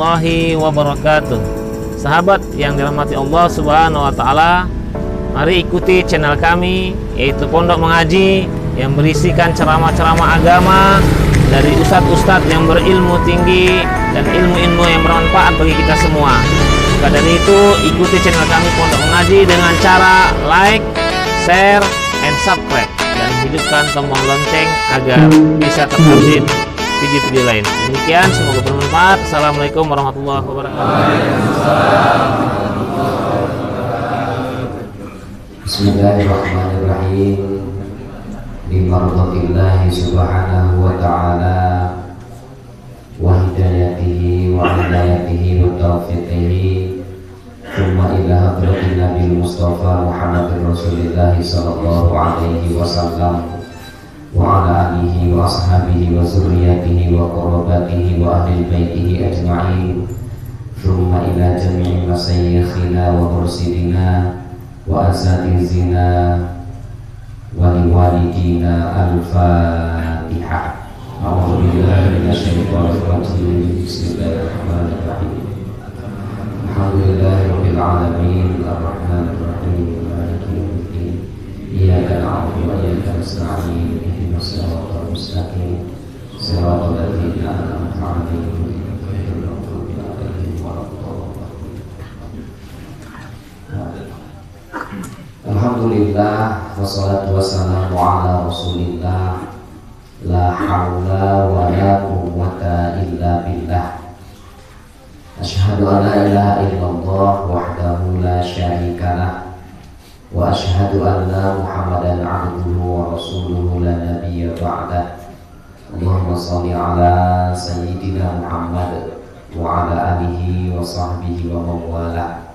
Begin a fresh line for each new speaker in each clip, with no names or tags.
warahmatullahi wabarakatuh. Sahabat yang dirahmati Allah Subhanahu wa taala, mari ikuti channel kami yaitu Pondok Mengaji yang berisikan ceramah-ceramah agama dari ustadz-ustadz yang berilmu tinggi dan ilmu-ilmu yang bermanfaat bagi kita semua. Maka dari itu, ikuti channel kami Pondok Mengaji dengan cara like, share, and subscribe, dan hidupkan tombol lonceng agar bisa terupdate video-video lain. Demikian, semoga bermanfaat. Assalamualaikum warahmatullahi wabarakatuh.
Bismillahirrahmanirrahim. Bimardatillahi subhanahu wa ta'ala wa hidayatihi wa hidayatihi wa taufiqihi, thumma ila hadratin Nabi Mustafa Muhammadur Rasulillah sallallahu alaihi wasallam wa ala alihi wa ashabihi wa zurriyatihi wa qarabatihi wa ahli baitihi ajma'in, thumma ila jami'i masayyikhina wa mursidina wa asatizina wa liwalidina. Al-Fatihah. A'udzu billahi minasyaitonir rajim. Bismillahirrahmanirrahim. Alhamdulillahirabbil alamin, arrahmanir rahim, maliki yaumiddin. Iyyaka na'budu wa iyyaka nasta'in. Ihdinas siratal mustaqim, siratal ladzina an'amta 'alaihim ghairil maghdubi 'alaihim waladdallin. Alhamdulillah, wassalatu wassalamu ala Rasulillah, la haula wa la quwwata illa billah. Asyhadu an la ilaha illallah wahdahu la syarika lah, wa asyhadu anna Muhammadan 'abduhu wa rasuluhu la nabiyya ba'dah. Allahumma shalli ala sayyidina Muhammad wa ala alihi wa sahbihi wa mawalah.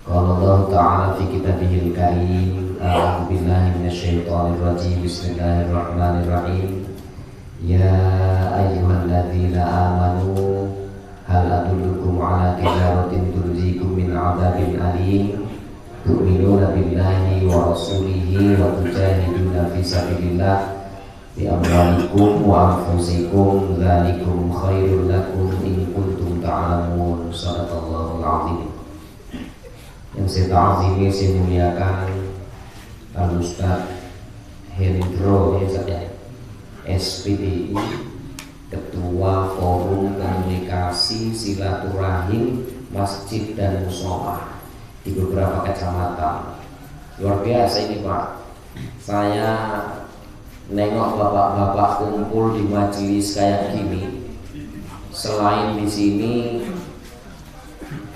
Qala Allah ta'ala fi kitabihil karim, a'udzu billahi minasyaitonir rajim. Bismillahirrahmanirrahim. Ya ayyuhalladzina amanu hal adullukum ala tijaratin turjikum min 'adzabin alim, tu'minuna billahi wa rasulihi wa tujahiduna fi sabilillah bi amwalikum wa anfusikum, dzalikum khairul lakum in kuntum ta'lamun. Shadaqallahul 'azim. Yang saya ta'zimi, saya muliakan Al-Ustaz Hendro SPDI, Ketua Forum Komunikasi Silaturahim Masjid dan Mushola di beberapa kecamatan. Luar biasa ini Pak. Saya nengok bapak-bapak kumpul di majelis kayak gini, selain di sini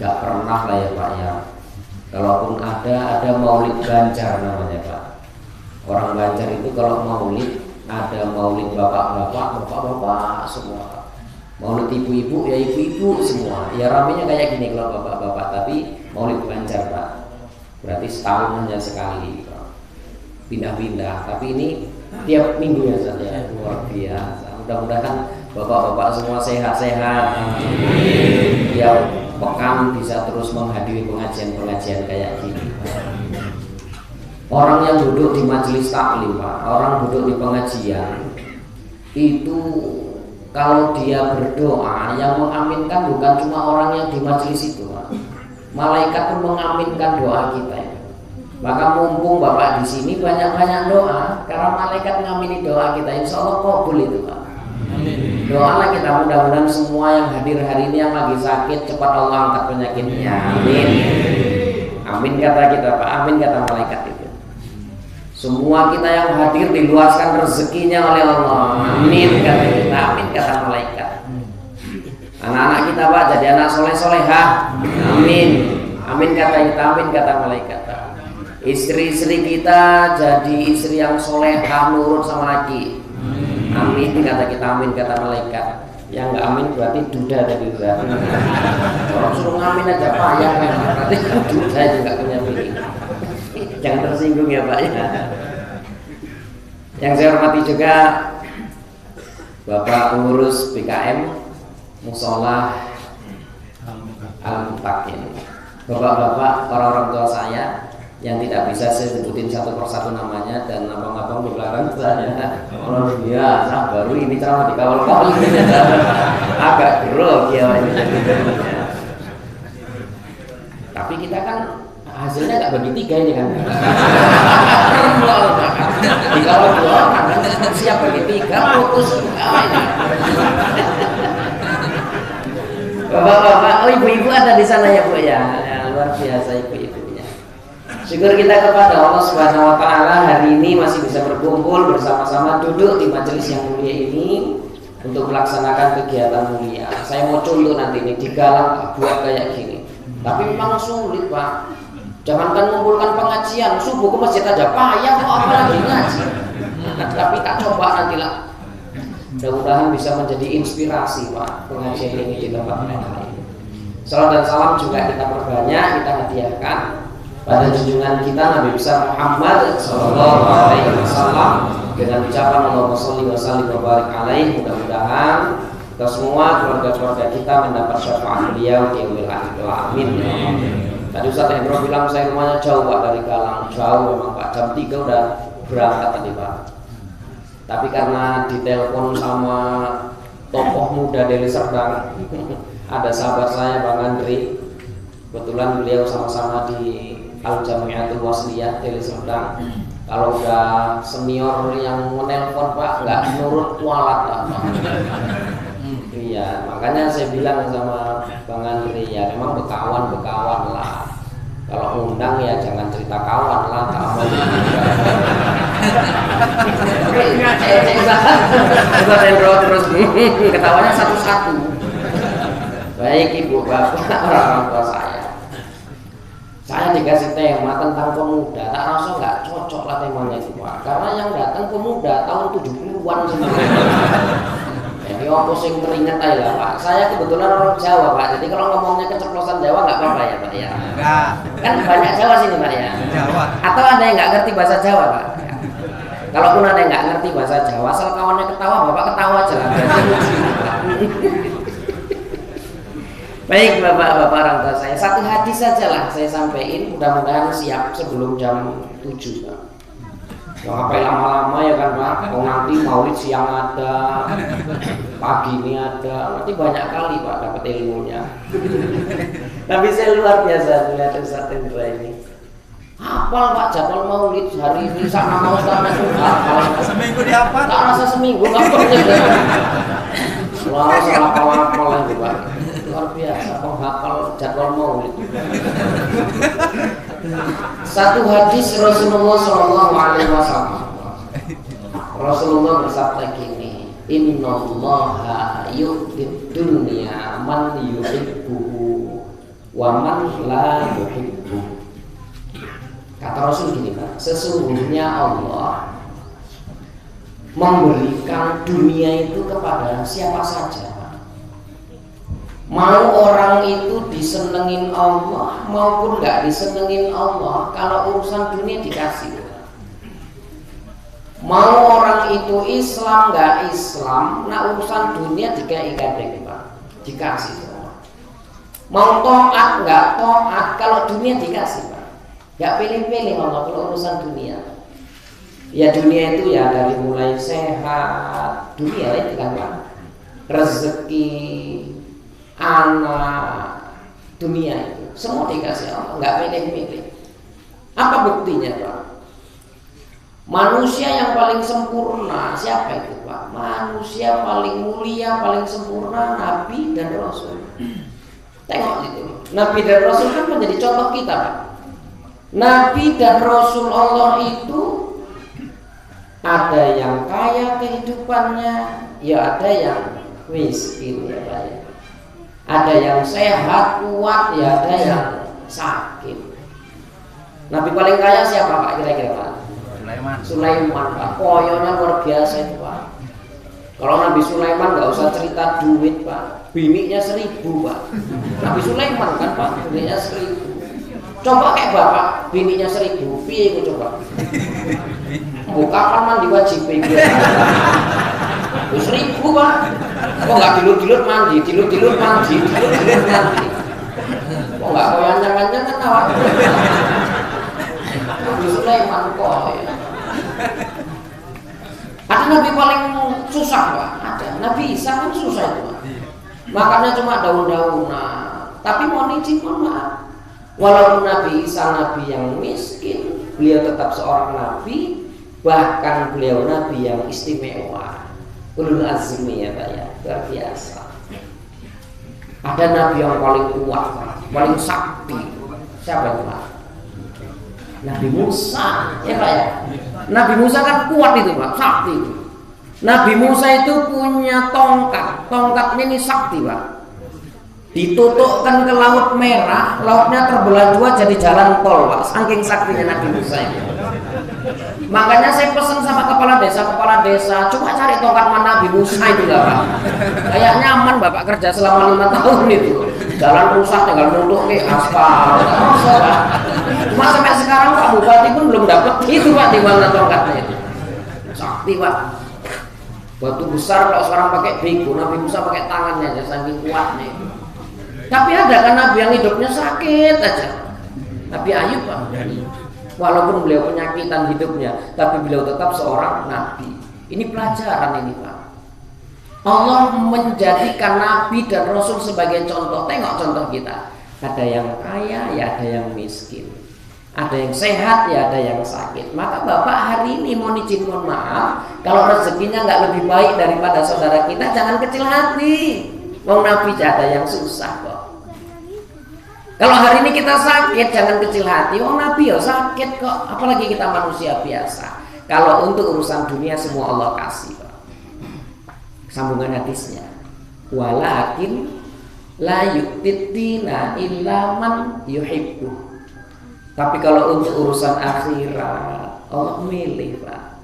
gak pernah lah ya Pak ya. Kalaupun ada maulid Banjar namanya Pak. Orang Banjar itu kalau maulid, ada maulid bapak-bapak semua. Maulid ibu-ibu ya ibu-ibu semua. Ya ramenya kayak gini kalau bapak-bapak, tapi maulid Banjar Pak. Berarti setahun hanya sekali Pak. Pindah-pindah, tapi ini tiap minggu ya saja. Luar biasa. Mudah-mudahan bapak-bapak semua sehat-sehat. Ya pekan bisa terus menghadiri pengajian-pengajian kayak gini. Orang yang duduk di majelis taklim Pak, orang duduk di pengajian itu kalau dia berdoa, yang mengaminkan bukan cuma orang yang di majelis itu Pak. Malaikat pun mengaminkan doa kita. Maka mumpung Bapak di sini banyak-banyak doa, karena malaikat ngamini doa kita, insya Allah kabul itu Pak. Doalah kita, mudah-mudahan semua yang hadir hari ini yang lagi sakit cepat Allah angkat penyakitnya. Amin. Amin kata kita Pak, amin kata malaikat itu. Semua kita yang hadir diluaskan rezekinya oleh Allah. Amin kata kita, amin kata malaikat. Anak-anak kita Pak jadi anak soleh-solehah. Amin. Amin kata kita, amin kata malaikat. Istri-istri kita jadi istri yang solehah, nurut sama laki. Amin kata kita, amin kata malaikat. Yang nggak amin berarti duda tadi udah. Orang suruh ngamin aja Pak ya kan, berarti duda juga punya pilih. Jangan tersinggung ya Pak ya. Yang saya hormati juga Bapak pengurus BKM Mushola Al-Mutakin, bapak-bapak, orang-orang tua saya yang tidak bisa saya sebutin satu persatu namanya, dan abang-abang di belakang saya luar biasa, baru ini ceramah di kawal-kawal. agak grogi ya ini. Tapi kita kan hasilnya nggak bagi tiga ini kan. Di kalau dua orang kan siap bagi tiga putus. Bapak-bapak, oh ibu-ibu ada di sana ya Bu ya. Ya luar biasa ibu-ibunya. Syukur kita kepada Allah Subhanahu wa taala hari ini masih bisa berkumpul bersama-sama duduk di majelis yang mulia ini untuk melaksanakan kegiatan mulia. Saya mau contoh nanti ini digalang buat kayak gini. Tapi memang sulit, Pak. Jangankan mengumpulkan pengajian, subuh ke masjid aja payah kok apalagi ngaji. Tapi tak coba nantilah. Mudah-mudahan bisa menjadi inspirasi Pak pengajian ini di tempat lain. Salam dan salam juga kita perbanyak, kita hadiahkan pada junjungan kita Nabi besar Muhammad Sallallahu Alaihi Wasallam dengan ucapan Allahumma sholli wa sallim wa barik alaihi. Mudah-mudahan kita semua keluarga-keluarga kita mendapat syafaat beliau di yaumil akhir. Amin. Tadi Ustaz Hendro bilang saya rumahnya jauh Pak dari Galang, jauh memang Pak. Jam 3 udah berangkat tadi Pak. Tapi karena ditelepon sama tokoh muda Deli Serdang, ada sahabat saya Bang Andri, kebetulan beliau sama-sama di Al Jamiatul Wasliyah Deli Serdang. Kalau udah senior yang menelpon Pak, nggak nurut kualat Pak. Iya, makanya saya bilang sama Bang Andri ya memang bekawan lah. Kalau undang ya jangan cerita kawan lah, kamu. Terus ketawanya satu-satu. Baik ibu bapak orang tua saya dikasih tema tentang pemuda, tak rasa nggak cocok lah temanya itu Pak. Karena yang datang pemuda tahun 70-an semua. Jadi apa sih teringat aja Pak. Saya kebetulan orang Jawa Pak. Jadi kalau ngomongnya keceplosan Jawa nggak apa-apa ya Pak ya.
Enggak.
Kan banyak Jawa sini Pak ya.
Jawa.
Atau ada yang nggak ngerti bahasa Jawa Pak. Kalaupun ada yang nggak ngerti bahasa Jawa, asal kawannya ketawa, Bapak ketawa aja. Baik Bapak-bapak orang tua saya, satu hadis saja lah saya sampaikan, mudah-mudahan siap sebelum jam 7 Pak. Yang apa lama-lama ya kan Pak, oh, nanti maulid siang ada, pagi ini ada, nanti banyak kali Pak dapat ilmunya. Tapi saya luar biasa melihat Ustaz Hendra ini. Hafal Pak jadwal maulid hari ini sama mau sama hafal.
Seminggu dihafal?
Tak rasa seminggu nggak pernah. Wah salah hafal lagi Pak. Luar biasa penghafal jadwal maulid. Satu hadis Rasulullah Shallallahu Alaihi Wasallam. Rasulullah bersabda gini, Innallaha yu'tid dunya man yuhibbuhu wa man la yuhibbuhu. Kata Rasul gini Pak, sesungguhnya Allah memberikan dunia itu kepada siapa saja Pak. Mau orang itu disenengin Allah maupun nggak disenengin Allah, kalau urusan dunia dikasih. Mau orang itu Islam nggak Islam, nah urusan dunia dikasih Pak, dikasih. Mau taat nggak taat, kalau dunia dikasih Pak. Gak pilih-pilih Allah kalau urusan dunia. Ya dunia itu ya dari mulai sehat, dunia itu kan Pak. Rezeki, anak, dunia itu semua dikasih Allah, nggak pilih-pilih. Apa buktinya Pak? Manusia yang paling sempurna siapa itu Pak? Manusia paling mulia, paling sempurna Nabi dan Rasul. Tengok itu, Nabi dan Rasul kan menjadi contoh kita Pak. Nabi dan Rasul Allah itu ada yang kaya kehidupannya, ya ada yang miskin ya Pak ya. Ada yang sehat kuat, ya ada yang sakit. Nabi paling kaya siapa Pak kira-kira Pak? Sulaiman Pak. Koyonya luar biasa itu Pak. Kalau Nabi Sulaiman nggak usah cerita duit Pak, bininya 1000 Pak. Nabi Sulaiman kan Pak, bininya 1000. Coba kayak bapak, bininya 1000, piye itu coba? Kapan mandi wajib itu? 1000 Pak. Kok nggak dilut-dilut mandi, dilut-dilut mandi, dilut-dilut mandi. Kok nggak koyang-koyang kan awak? Nabi Sulaiman kok. Ada Nabi paling susah Pak, ada. Nabi Isa kan susah itu Pak. makannya cuma daun-daunan. Tapi mohon izin, mohon maaf, walaupun Nabi Isa nabi yang miskin, beliau tetap seorang nabi, bahkan beliau nabi yang istimewa, ulul azmi ya Pak ya, luar biasa. Ada nabi yang paling kuat, paling sakti. Siapa itu Pak? Nabi Musa ya Pak ya. Nabi Musa kan kuat itu Pak, sakti itu. Nabi Musa itu punya tongkatnya ini sakti Pak. Ditutukkan ke Laut Merah, lautnya terbelah dua jadi jalan tol Pak, saking saktinya Nabi Musa itu. Makanya saya pesan sama kepala desa, coba cari tongkat mana Nabi Musa itu lah Pak. Kayak nyaman Bapak kerja selama 5 tahun itu. Jalan rusak tinggal nutuk ke aspal. Cuma sampai sekarang Pak Bupati pun belum dapat itu Pak, di mana tongkatnya itu. Sakti Pak. Batu besar kalau sekarang pakai bego, Nabi Musa pakai tangannya aja saking kuatnya itu. Tapi ada kan Nabi yang hidupnya sakit aja. Nabi Ayub Pak. Walaupun beliau penyakitan hidupnya, tapi beliau tetap seorang nabi. Ini pelajaran ini Pak. Allah menjadikan nabi dan rasul sebagai contoh. Tengok contoh kita. Ada yang kaya, ya ada yang miskin. Ada yang sehat, ya ada yang sakit. Maka Bapak hari ini mohon izin, mohon maaf, kalau rezekinya nggak lebih baik daripada saudara kita, jangan kecil hati. Wong nabi ada yang susah kok. Kalau hari ini kita sakit, jangan kecil hati. Oh Nabi ya sakit kok, apalagi kita manusia biasa. Kalau untuk urusan dunia semua Allah kasih Pak. Sambungan hadisnya, walakin la yu'titina illa man yuhibbu. Tapi kalau untuk urusan akhirat, Allah milih Pak.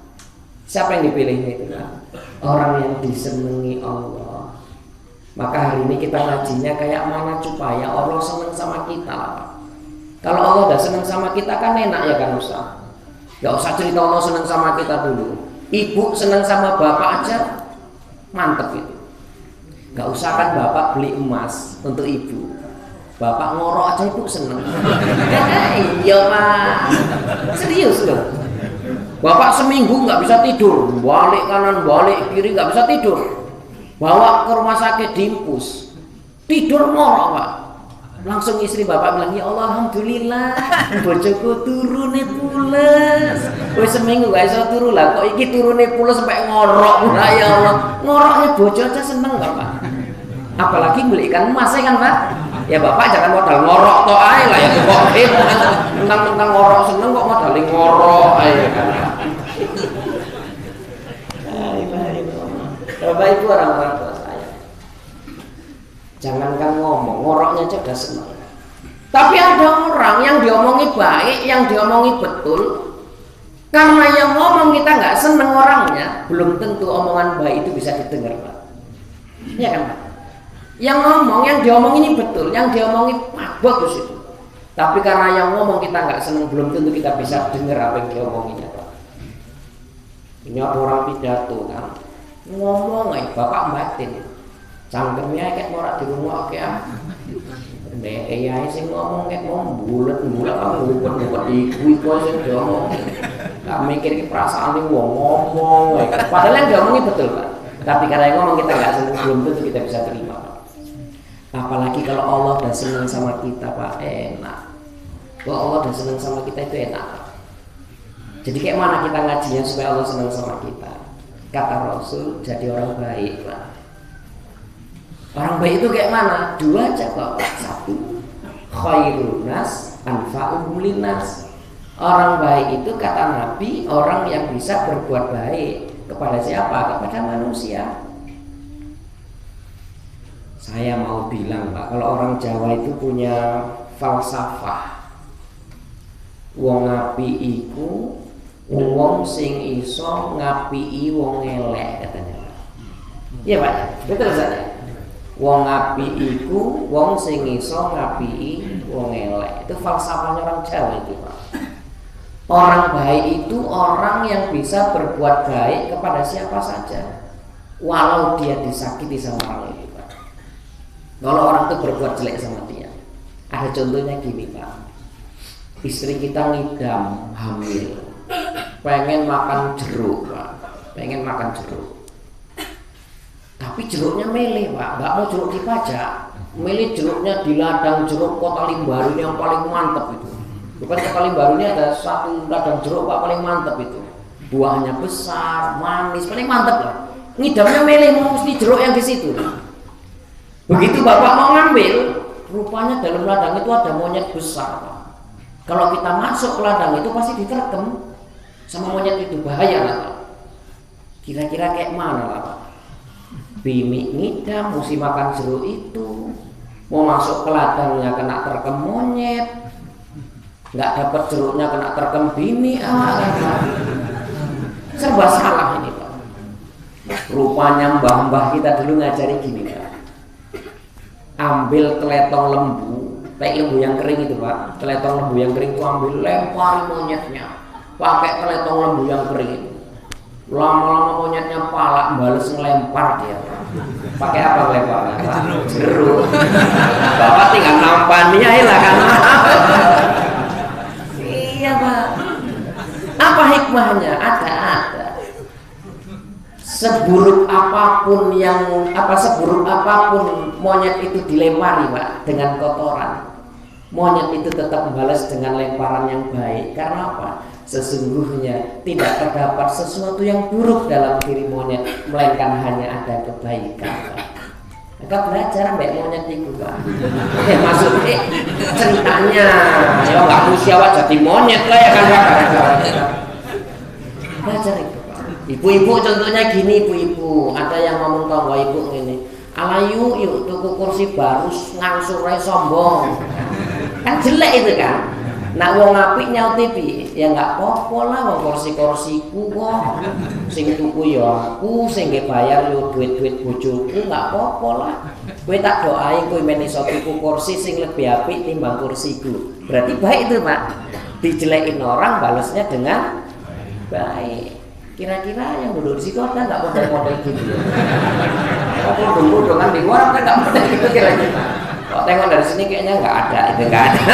Siapa yang dipilihnya itu Pak? Orang yang disenangi Allah. Maka hari ini kita ngajinya kayak mana supaya Allah senang sama kita Pak. Kalau Allah udah senang sama kita kan enak ya kan Ustaz. Gak usah cerita Allah senang sama kita dulu. Ibu senang sama bapak aja mantep itu. Gak usah kan bapak beli emas untuk ibu, bapak ngorok aja ibu senang. Iya Pak, serius loh. Bapak seminggu nggak bisa tidur, balik kanan balik kiri nggak bisa tidur. Bawa ke rumah sakit diimpus, tidur ngorok Pak. Langsung istri bapak bilang, ya Allah alhamdulillah bojoku turune pules. Wis seminggu gak iso turu lah, kok iki turune pules sampai ngorok. Nah, ya Allah, ngoroknya bojo aja seneng Bapak. Apalagi belikan emas kan Pak. Ya Bapak jangan modal ngorok tok ae lah ya kok. Mentang-mentang ngorok seneng kok modal ngorok ae kan. Bapak Ibu orang-orang tua saya, jangankan ngomong, ngoroknya aja udah senang. Tapi ada orang yang diomongi baik, yang diomongi betul, karena yang ngomong kita nggak seneng orangnya, belum tentu omongan baik itu bisa didengar Pak. Iya kan Pak? Yang ngomong, yang diomong ini betul, yang diomongi bagus itu. Tapi karena yang ngomong kita nggak seneng, belum tentu kita bisa dengar apa yang diomonginya Pak. Ini ada orang pidato kan, ngomong bapak batin, cangkemnya kayak morak di rumah kayak nek ya sing ngomong kayak bulet ngumpet iku sing diomong. Gak mikir ki perasaan wong ngomong. Padahal yang diomongi betul Pak. Tapi karena yang ngomong kita nggak seneng, belum tentu kita bisa terima Pak. Apalagi kalau Allah udah senang sama kita Pak, enak. Kalau Allah udah senang sama kita itu enak Pak. Jadi kayak mana kita ngajinya supaya Allah senang sama kita? Kata Rasul, jadi orang baik Pak. Orang baik itu kayak mana? Dua aja Pak. Satu, khairun nas anfa'uhum linnas. Orang baik itu kata Nabi, orang yang bisa berbuat baik kepada siapa? Kepada manusia. Saya mau bilang Pak, kalau orang Jawa itu punya falsafah. Wong apik iku wong sing iso ngapiki wong elek katanya. Iya Pak, betul saja. Wong apik iku wong sing iso ngapiki wong elek. Itu falsafahnya orang Jawa itu Pak. Orang baik itu orang yang bisa berbuat baik kepada siapa saja, walau dia disakiti sama orang itu Pak. Kalau orang itu berbuat jelek sama dia, ada contohnya gini Pak. Istri kita ngidam hamil, pengen makan jeruk Pak, pengen makan jeruk. Tapi tapi jeruknya milih Pak, nggak mau jeruk dipajak, milih jeruknya di ladang jeruk Kota Limbaru yang paling mantep itu. Bukan Kota Limbaru ini ada satu ladang jeruk Pak paling mantep itu, buahnya besar, manis, paling mantep lah. Ngidamnya milih mau mesti jeruk yang di situ. Begitu Bapak mau ngambil, rupanya dalam ladang itu ada monyet besar Pak. Kalau kita masuk ke ladang itu pasti diterkem sama monyet itu, bahaya lah Pak. Kira-kira kayak mana lah Pak? Bini ngidam mesti makan jeruk itu, mau masuk ke ladangnya kena terkem monyet, nggak dapat jeruknya kena terkem bini, serba salah ini Pak. Rupanya mbah-mbah kita dulu ngajari gini Pak, ambil teletong lembu, kayak lembu yang kering itu Pak, teletong lembu yang kering itu ambil, lempari monyetnya pakai teletong lembu yang kering itu. Lama-lama monyetnya palak bales ngelempar dia. Pakai apa ngelemparnya? Jeruk. Bapak tinggal nampani aja lah kan. Iya Pak. Apa hikmahnya? Ada. Seburuk apapun monyet itu dilempari Pak dengan kotoran, monyet itu tetap membalas dengan lemparan yang baik. Karena apa? Sesungguhnya tidak terdapat sesuatu yang buruk dalam diri monyet, melainkan hanya ada kebaikan. Maka belajar mbak monyet itu Pak. Maksudnya ceritanya, ya nggak musyawarah jadi monyet lah ya kan Pak. Belajar itu Pak. Ibu-ibu contohnya gini, ibu-ibu ada yang ngomong tonggo ibu ini, alayu yuk tuku kursi baru ngangsur sombong, kan jelek itu kan. Nak wong apik nyauti piye? Ya enggak apa-apa lah, wong kursi-kursiku kok. Sing tuku ya aku, sing nggih bayar yo duit-duit bojoku, enggak apa-apa lah. Kowe tak doain kowe men iso tuku kursi sing lebih apik timbang kursiku. Berarti baik itu, Pak. Dijelekin orang balasnya dengan baik. Kira-kira yang duduk di situ ada enggak model-model gitu? Kalau bodong-bodongan di luar ada enggak model gitu kira-kira? Kalau tengok dari sini kayaknya enggak ada, itu enggak ada.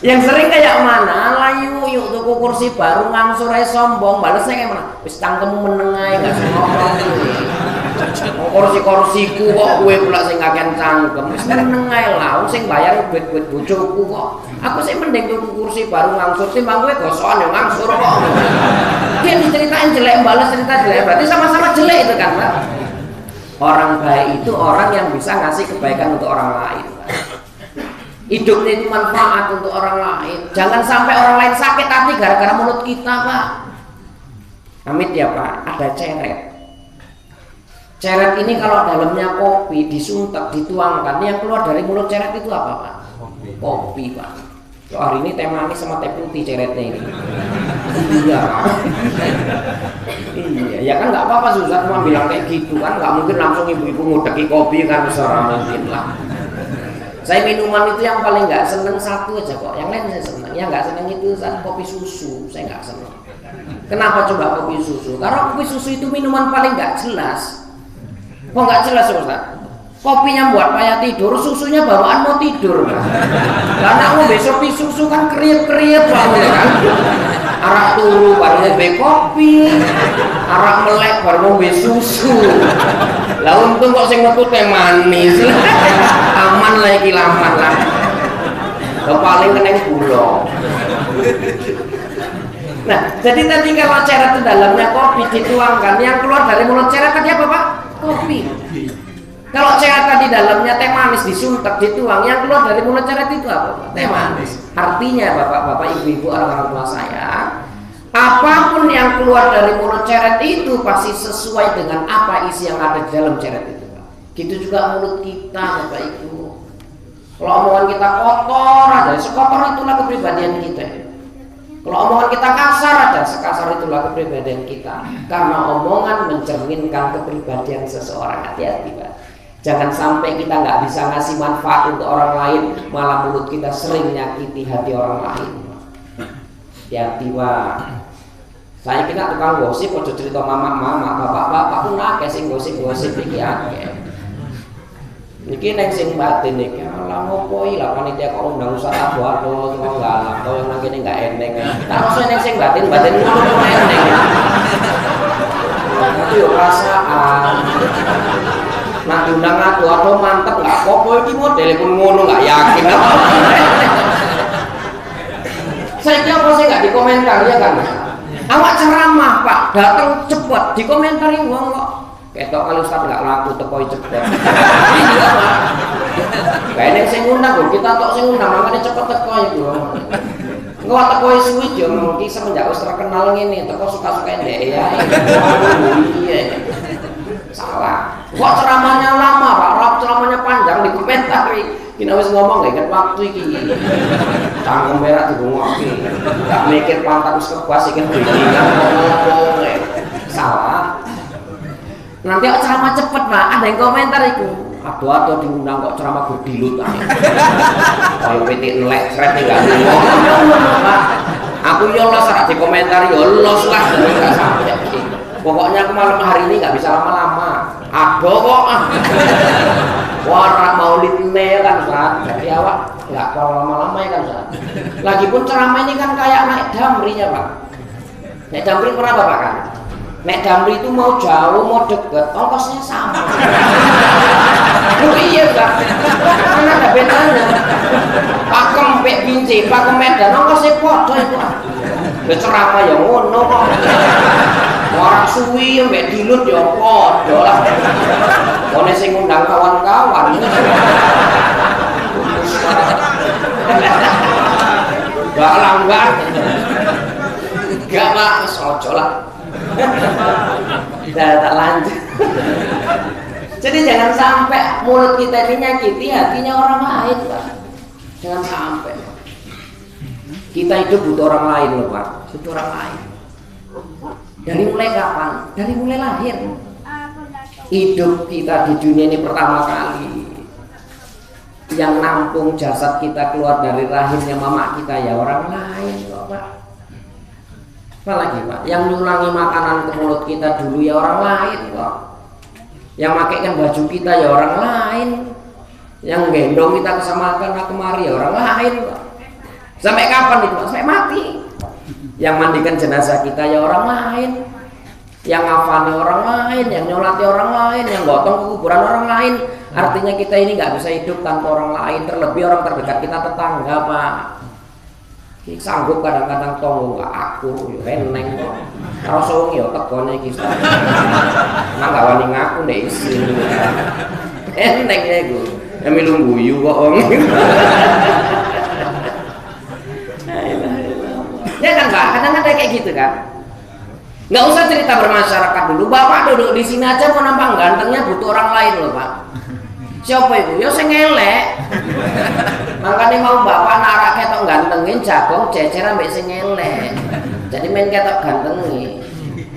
Yang sering kayak mana? Layu yuk tuku kursi baru ngangsur sombong, balasnya kayak mana? Wis cangkemmu menengai enggak semopong kuwi. Kursi-kursiku kok kowe pula sing kakean cangkem. Wis menengai lah, wong sing bayar duit-duit bojoku kok. Aku sih mending tuku kursi baru ngangsur timbang kowe gosokan yo ngangsur kok. Dia diceritain jelek balas cerita jelek, berarti sama-sama jelek itu kan, Pak. Orang baik itu orang yang bisa ngasih kebaikan untuk orang lain. Hidupnya itu manfaat untuk orang lain. Jangan sampai orang lain sakit hati gara-gara mulut kita, Pak. Amit ya Pak, ada ceret. Ceret ini kalau dalamnya kopi disuntak, dituangkan, yang keluar dari mulut ceret itu apa Pak? Kopi Pak. So, hari ini teh manis sama teh putih ceretnya ini. Iya. Iya, ya kan nggak apa-apa susah cuma bilang kayak gitu kan, nggak mungkin langsung ibu-ibu ngudeki kopi kan seorang mungkin lah. Saya minuman itu yang paling nggak seneng satu aja kok, yang lain saya seneng. Yang nggak seneng itu kopi susu, saya nggak seneng. Kenapa coba kopi susu? Karena kopi susu itu minuman paling nggak jelas. Kok nggak jelas Ustaz? Kopinya buat payah tidur, susunya bawaan mau tidur. Karena mau besok di susu kan kriep-kriep banget kan. Arak turu baru ngombe kopi, arak melek baru ngombe susu. Lah untung kok sing metu teh manis. Aman lah iki laman lah. Lo paling kena gula. Nah, jadi tadi kalau ceret itu dalamnya kopi dituangkan, yang keluar dari mulut ceret tadi apa Pak? Kopi. Kalau ceret tadi dalamnya teh manis disuntak dituang, yang keluar dari mulut ceret itu apa Pak? Teh manis. Artinya Bapak-bapak, Ibu-ibu, orang-orang tua saya, apapun yang keluar dari mulut ceret itu pasti sesuai dengan apa isi yang ada di dalam ceret itu Pak. Gitu juga mulut kita Bapak Ibu. Kalau omongan kita kotor aja, sekotor itulah kepribadian kita. Kalau omongan kita kasar aja, sekasar itulah kepribadian kita. Karena omongan mencerminkan kepribadian seseorang. Hati-hati Pak. Jangan sampai kita nggak bisa ngasih manfaat untuk orang lain, malah mulut kita sering nyakiti hati orang lain. Hati-hati Pak. Saya kira tukang gosip, ojo cerita mama-mama, bapak-bapak pun akeh sing gosip-gosip iki akeh. Niki neng sing batin niki, malah ngopoi lah panitia kok undang Ustaz Abu-Ado, cuma galak, kau yang nang kene nggak eneng. Kalau saya neng sing batin ngono eneng. Itu yo perasaan. Nah diundang ado mantep nggak apa-apa iki model pun ngono nggak yakin. Saya kira apa sih nggak dikomentar ya kan? Awak ceramah Pak, datang cepet dikomentari wong kok. Ketok kalau Ustaz nggak laku tekoi cepet. Iya Pak. Kayaknya saya ngundang kok, kita tok saya ngundang makanya cepet tekoi itu. Enggak tekoi suwi yo mungkin semenjak wis terkenal ngene, teko suka-suka ndek ya. Iya. Salah. Kok ceramahnya lama Pak, ceramahnya panjang dikomentari. Kita wis ngomong gak inget waktu iki. Cangkem merah dibungokke. Gak mikir pantat wis kebas iki ngomong. Salah. Nanti kok ceramah cepet Pak, ada yang komentar itu. Aduh diundang kok ceramah berdilut ae. Kalau pitik nelek sret enggak ngomong. Pak. Aku yo los ora dikomentari yo los lah enggak sampai. Pokoknya aku malam hari ini nggak bisa lama-lama. Aduh kok. Warna maulidnya kan Ustaz. Jadi awak nggak perlu lama-lama ya kan Ustaz. Lagipun ceramah ini kan kayak naik damri ya Pak. Naik damri pernah Bapak kan? Naik damri itu mau jauh mau deket, ongkosnya sama. Oh iya Pak. Mana ada bedanya? Pakem Pek Binci, Pakem Medan, ongkosnya podo itu. Ceramah ya ngono kok. Orang suwi mbek dilut ya padha lah. Ono sing ngundang kawan-kawan. Gak langgar. Gak Pak, ojo lah. Tak lanjut. Jadi jangan sampai mulut kita ini nyakiti hatinya orang lain, Pak. Jangan sampai. Kita hidup butuh orang lain loh, Pak. Butuh orang lain. Dari mulai kapan? Dari mulai lahir. Hidup kita di dunia ini pertama kali. Yang nampung jasad kita keluar dari rahimnya mama kita ya orang lain kok Pak. Apalagi Pak, yang nyulangi makanan ke mulut kita dulu ya orang lain kok. Yang makaikan baju kita ya orang lain. Yang gendong kita kesamakan kemari ya orang lain kok. Sampai kapan itu? Sampai mati. Yang mandikan jenazah kita ya orang lain, yang ngafani orang lain, yang nyolati orang lain, yang gotong ke kuburan orang lain. Artinya kita ini nggak bisa hidup tanpa orang lain, terlebih orang terdekat kita, tetangga Pak. Sanggup kadang-kadang tonggo nggak aku, yo eneng kok. Rasung yo tegone iki. Nang gak wani ngaku ndek isin. Eneng ya gue, yang milung guyu kok om. Ya kan Pak, kadang ada kayak gitu kan. Nggak usah cerita bermasyarakat dulu. Bapak duduk di sini aja mau nampang gantengnya butuh orang lain loh Pak. Siapa itu? Ya saya ngelek. Makanya mau bapak narak ketok gantengin jagung jejer ambek sing ngelek. Jadi main ketok gantengin.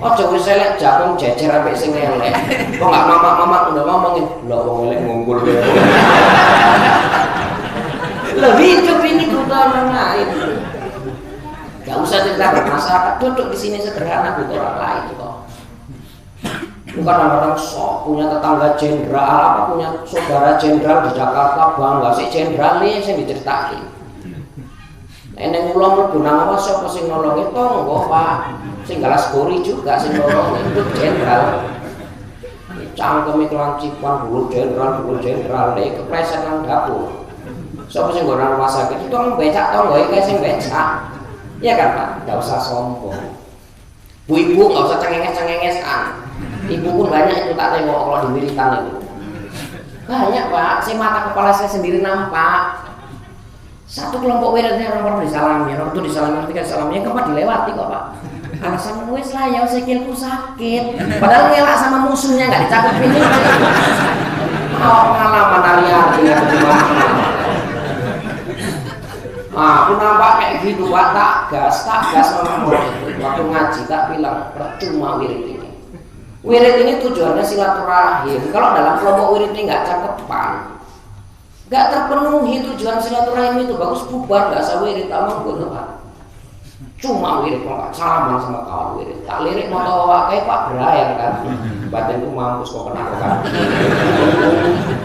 Oh coba saya lihat jagung jejer ambek sing ngelek. Kok nggak mamak udah ngomongin. Lah wong ngelek ngunggul deh. Lebih hidup ini butuh orang lain. Gak usah cerita bermasyarakat, duduk di sini sederhana butuh orang lain kok. Bukan orang-orang sok punya tetangga jenderal, apa punya saudara jenderal di Jakarta bangga si jenderal ini yang diceritain. Eneng ulang berguna apa siapa sing nolongin tonggo Pak, sing galas gori juga sing nolongin itu jenderal. Cangkem iklan cipan bulu jenderal deh kepreset nang dapur. Siapa sing nggono rumah sakit itu orang becak tonggo kayak sing becak. Ya kan Pak, nggak usah sombong. Bu-ibu nggak usah cengenges-cengengesan. Ibu pun banyak itu tak tengok kalau di wiritan itu. Banyak Pak, saya mata kepala saya sendiri nampak. Satu kelompok wiridnya orang disalami, orang itu disalami, ketika disalaminya keempat dilewati kok Pak. Alasan wes lah ya sikilku sakit. Padahal ngelak sama musuhnya nggak dicakupin. Oh pengalaman hari-hari ya gimana? Aku nampak kayak gitu Pak, tak gas sama itu. Waktu ngaji tak bilang percuma wirid ini. Wirid ini tujuannya silaturahim. Kalau dalam kelompok wirid ini nggak cakepan, nggak terpenuhi tujuan silaturahim itu, bagus bubar nggak usah wirid sama gue Pak. Cuma wirid kalau salaman sama kawan wirid. Tak lirik mau tahu kayak Pak Brian kan. Badanku mampus kok kena kan.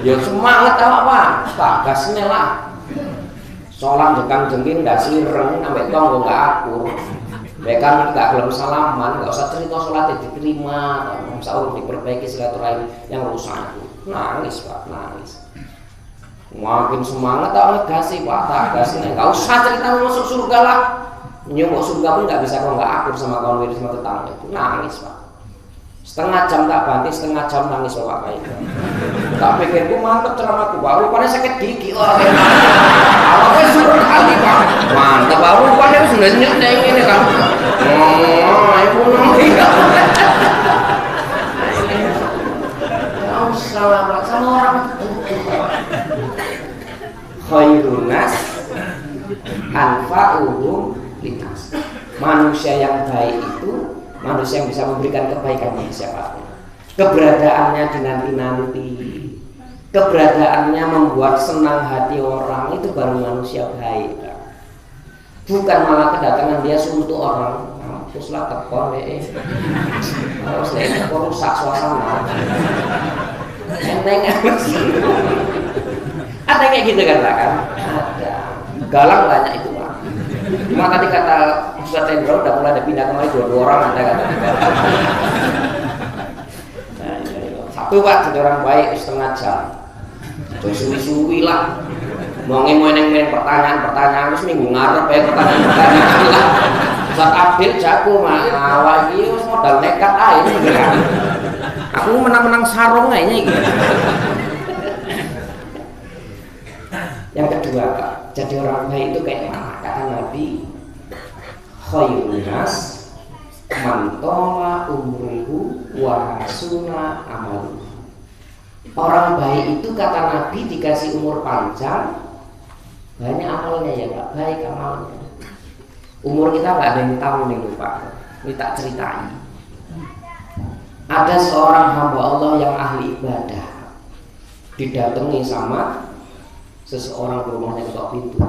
Ya semangat apa tak gasnya lah. Sholat jekang jengking nggak sireng, sampai tonggo nggak akur. Mereka nggak belum salaman, nggak usah cerita sholat diterima, sahur diperbaiki silaturahim yang rusak itu. Nangis Pak, nangis. Makin semangat tak ngegasi Pak, tak gasi. Nggak usah cerita masuk surga lah. Nyumbuk surga pun nggak bisa kalau nggak akur sama kawan wirid sama tetangga itu. Nangis Pak. Setengah jam tak banti, setengah jam nangis Bapak kayak itu. Tak pikirku mantep ceramahku, Pak. Rupanya sakit gigi orang. Apa suruh kali Pak? Mantep Pak. Rupanya sudah nyek ini kan. Ibu nangis. Salah Pak, sama orang khairun nas anfa'uhum linnas. Manusia yang baik itu manusia yang bisa memberikan kebaikan bagi siapapun. Keberadaannya dinanti-nanti, keberadaannya membuat senang hati orang, itu baru manusia baik. Bukan malah kedatangan dia suntuk orang. Teruslah tekon harus rusak suasana. Enteng ada kayak gitu kan Pak kan? Ada. Galang banyak itu Pak. Cuma tadi kata Ustaz Tendro udah mulai ada pindah kemari dua orang ada kata. Satu Pak jadi orang baik setengah jam. Terus suwi-suwi lah. Mau neng pertanyaan terus minggu ngarep ya pertanyaan lah. Ustaz Abdil jago mah awal iki modal nekat aja gitu kan. Aku menang-menang sarung aja gitu. Yang kedua Kak, jadi orang baik itu kayak mana? Kata Nabi, khairun nas man tala umruhu wa hasuna amaluhu. Orang baik itu kata Nabi dikasih umur panjang, banyak amalnya ya Pak, baik amalnya. Umur kita nggak ada yang tahu nih Pak, ini tak ceritain. Ada seorang hamba Allah yang ahli ibadah, didatangi sama seseorang ke rumahnya ketok pintu.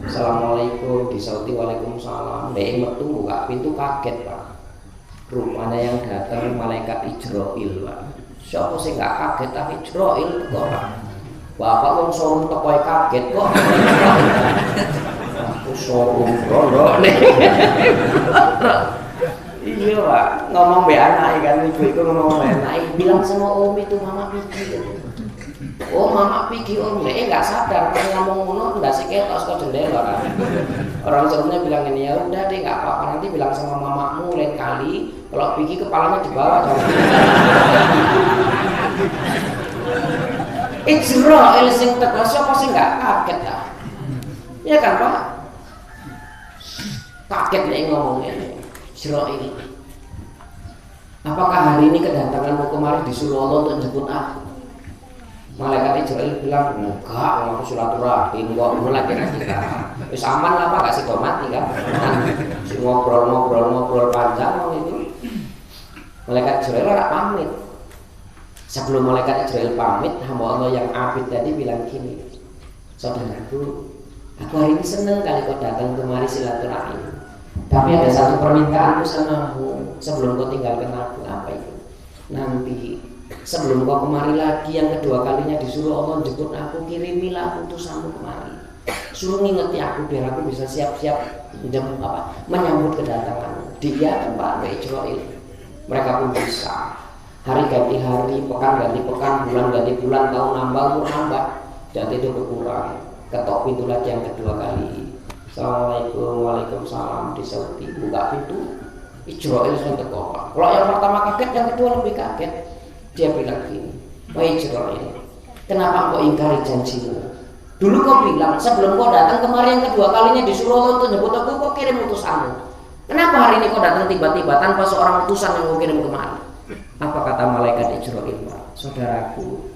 Assalamualaikum, disauti waalaikumsalam. Dia metu buka pintu kaget Pak. Rumahnya yang datang malaikat Ijroil Pak. Siapa sih nggak kaget tapi Ijroil kok Pak. Bapak wong sorum teko kaget kok. Aku sorum rondo nih. Iya Pak, ngomong be anak kan ibu ngomong be anak, bilang sama Om itu Mama Piki. Oh Mama Piki Om, nggak sadar pas ngomong ngono nggak seketos ke jendela kan. Orang serumnya bilang ini ya udah deh nggak apa-apa nanti bilang sama mamamu lain kali kalau Piki kepalanya di bawah jangan. Ijroil sing teko siapa sih nggak kaget dah? Iya kan Pak? Kaget nih ngomongnya. Ijroil. Apakah hari ini kedatanganmu kemari disuruh Allah untuk jemput aku? Malaikat Ijroil bilang, enggak, aku silaturahim kok, mulai kira-kira wis aman lah Pak, gak sih mati kan? Si ngobrol panjang itu. Malaikat Ijroil ora pamit. Sebelum malaikat Ijroil pamit, hamba Allah yang abid tadi bilang gini, saudaraku, aku hari ini seneng kali kau datang kemari silaturahim. Tapi ada satu permintaanku samamu sebelum kau tinggalkan aku. Apa itu? Nanti sebelum kau kemari lagi yang kedua kalinya disuruh Allah jemput aku, kirimilah utusanmu kemari. Suruh ngingeti aku biar aku bisa siap-siap menyambut kedatanganmu. Dia tempat Ijroil. Mereka pun bisa. Hari ganti hari, pekan ganti pekan, bulan ganti bulan, tahun nambah, umur nambah. Jadi itu berkurang. Ketok pintu lagi yang kedua kali. Assalamualaikum, waalaikumsalam, disauti, buka pintu. Ijroil sudah teko. Kalau yang pertama kaget, yang kedua lebih kaget. Dia bilang gini, wahai Ijroil, kenapa kau ingkari janjimu? Dulu kau bilang sebelum kau datang kemarin yang kedua kalinya disuruh Allah untuk nyebut aku, kau kirim utusanmu. Kenapa hari ini kau datang tiba-tiba tanpa seorang utusan yang kau kirim kemari? Apa kata malaikat Ijroil? Saudaraku,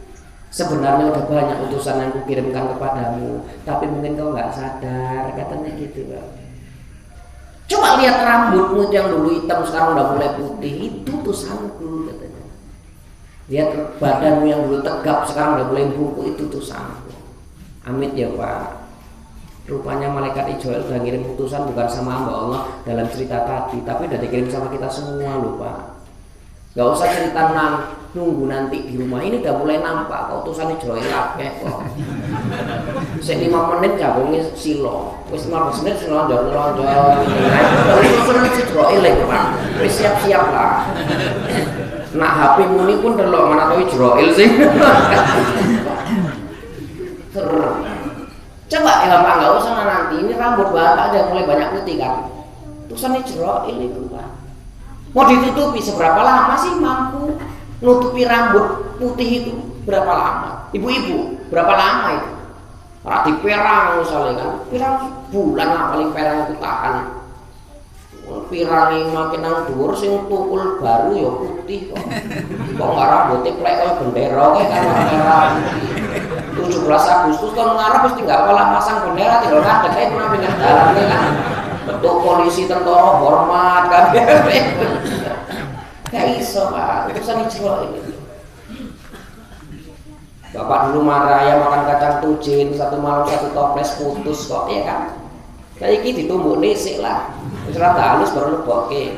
sebenarnya udah banyak utusan yang kukirimkan kepadamu, tapi mungkin kau nggak sadar, katanya gitu Pak. Coba lihat rambutmu yang dulu hitam sekarang udah mulai putih, itu utusanku katanya. Lihat badanmu yang dulu tegap sekarang udah mulai bungkuk, itu utusanku. Amit ya Pak. Rupanya malaikat Ijroil udah ngirim utusan bukan sama hamba Allah dalam cerita tadi, tapi udah dikirim sama kita semua loh Pak. Gak usah cerita nunggu nanti di rumah, ini udah mulai nampak kok utusan Ijroil akeh kok. Sek 5 menit jagungnya silo, wis 15 menit lonjol. siap-siap lah. Nak HP muni pun delok mana tahu Israel sih. Coba ya Pak, nggak usah nanti ini rambut Bapak aja mulai banyak putih kan. Tulisannya Israel itu Pak. Mau ditutupi seberapa lama sih mampu nutupi rambut putih itu? Berapa lama? Ibu-ibu berapa lama itu? Rati perang misalnya kan, perang bulan lah paling perang itu tahan. Pirang ini makin nang dhuwur sing tukul baru ya putih kok. Kok nggak rambutnya plek kayak bendera kayak kan merah. 17 Agustus kan ngarep mesti nggak pola pasang bendera tinggal ngadeg kayak mana pindah jalan kan. Bentuk polisi tentara hormat kan. Kayak iso Pak, urusan Israel ini. Bapak dulu marah ya makan kacang tujin satu malam satu toples putus kok ya kan. Kayak iki ditumbuk nisik lah. Wis rada halus baru lebokke.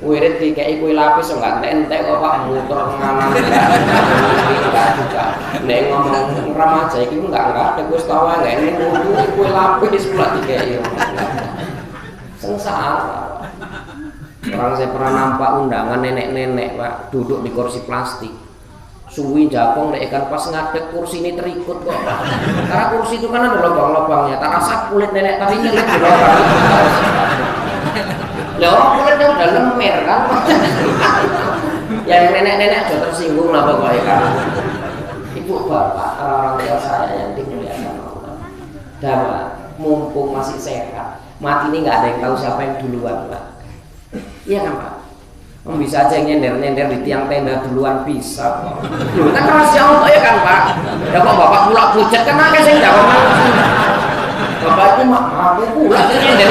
Wirid dikei kue lapis enggak entek kok Pak muter nganan. Enggak juga. Nek ngomong remaja iki enggak ada wis tau enggak ini kue lapis pula dikei. Sengsara. Orang saya pernah nampak undangan nenek-nenek Pak duduk di kursi plastik. Suwi jakong nek kan pas ngadeg kursi ini terikut kok. Karena kursi itu kan ada lubang-lubangnya. Tak rasa kulit nenek tadi nyelip di lubang. Ya orang kulitnya udah lemer kan. Yang nenek-nenek aja tersinggung lah pokoknya kan. Ibu bapak orang-orang tua saya yang dimuliakan Allah. Dan mumpung masih sehat, mati ini nggak ada yang tahu siapa yang duluan Pak. Iya kan Pak? Bisa aja nyender-nyender di tiang tenda duluan bisa kok. Loh kan rahasia Allah ya kan Pak. Ya kok Bapak pula pucet kan akeh sing jawab. Bapak itu mampu pula nyender.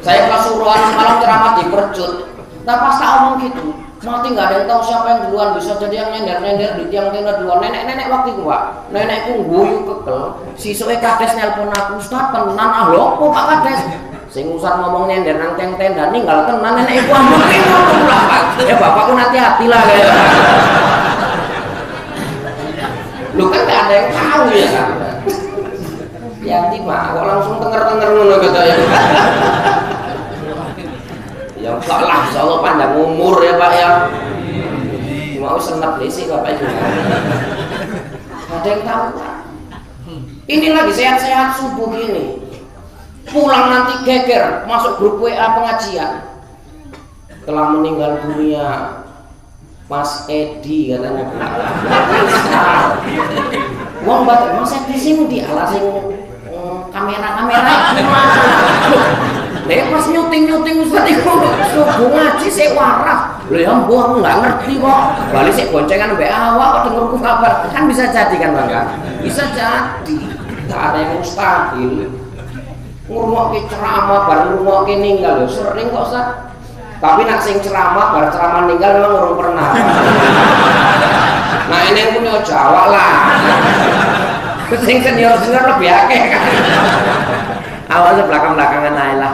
Saya Pasuruan semalam ceramah di Percut. Nah pas tak omong gitu, mati nggak ada yang tahu siapa yang duluan bisa jadi yang nyender-nyender di tiang tenda duluan. Nenek-nenek waktu itu Pak. Nenekku guyu kekel. Sisuke kades nelpon aku, "Ustaz tenan ah lho kok Pak Kades." Sing usah ngomong nyender nang tenda ninggal tenan nenek iku amung ngomong Pak. Ya bapakku nanti hati lah kayak. Lu kan gak ada yang tahu ya kan. Hati mah kok langsung tenger-tenger ngono gitu ya. Ya enggak lah, insyaallah panjang umur ya Pak ya. Mau senep sih Bapak itu. Ada yang tahu Pak. Ini lagi sehat-sehat subuh gini. Pulang nanti geger masuk grup WA pengajian. Telah meninggal dunia Mas Edi katanya. Wong bapak Mas Edi sing di ala sing kamera-kamera Lha pas nyuting Ustaz iku subuh ngaji sik waras. Lha ya mbok aku enggak ngerti kok. Bali sik boncengan mbek awak kok dengerku kabar. Kan bisa jadi kan Bang kan? Bisa jadi. Tak ada yang mustahil. Ngurungokke ceramah bar ngurungokke ninggal lho sering kok Ustaz. Tapi nak sing ceramah bar ceramah ninggal memang urung pernah. Nah ini punya Jawa lah. Sing senior lebih akeh kan. Awalnya belakang-belakangan aja lah.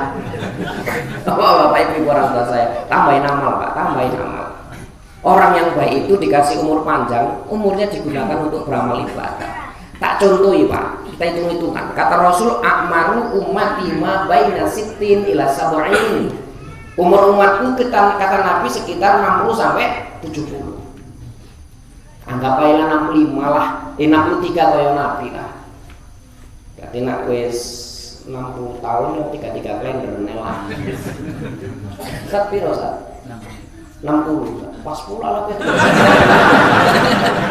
Bapak ibu orang tua saya tambahin amal Pak, tambahin amal. Orang yang baik itu dikasih umur panjang, umurnya digunakan untuk beramal ibadah. Tak contohi Pak, kita hitung-hitungan. Kata Rasul, "A'maru ummati ma baina sittin ila sab'in." Umur umatku kata Nabi sekitar 60 sampai 70. Anggap aja 65 lah, 63 kaya Nabi lah. Berarti nak wis 60 tahun ya 33 kalender lah. Sat piro Sat? 60. Pas pula lah gitu.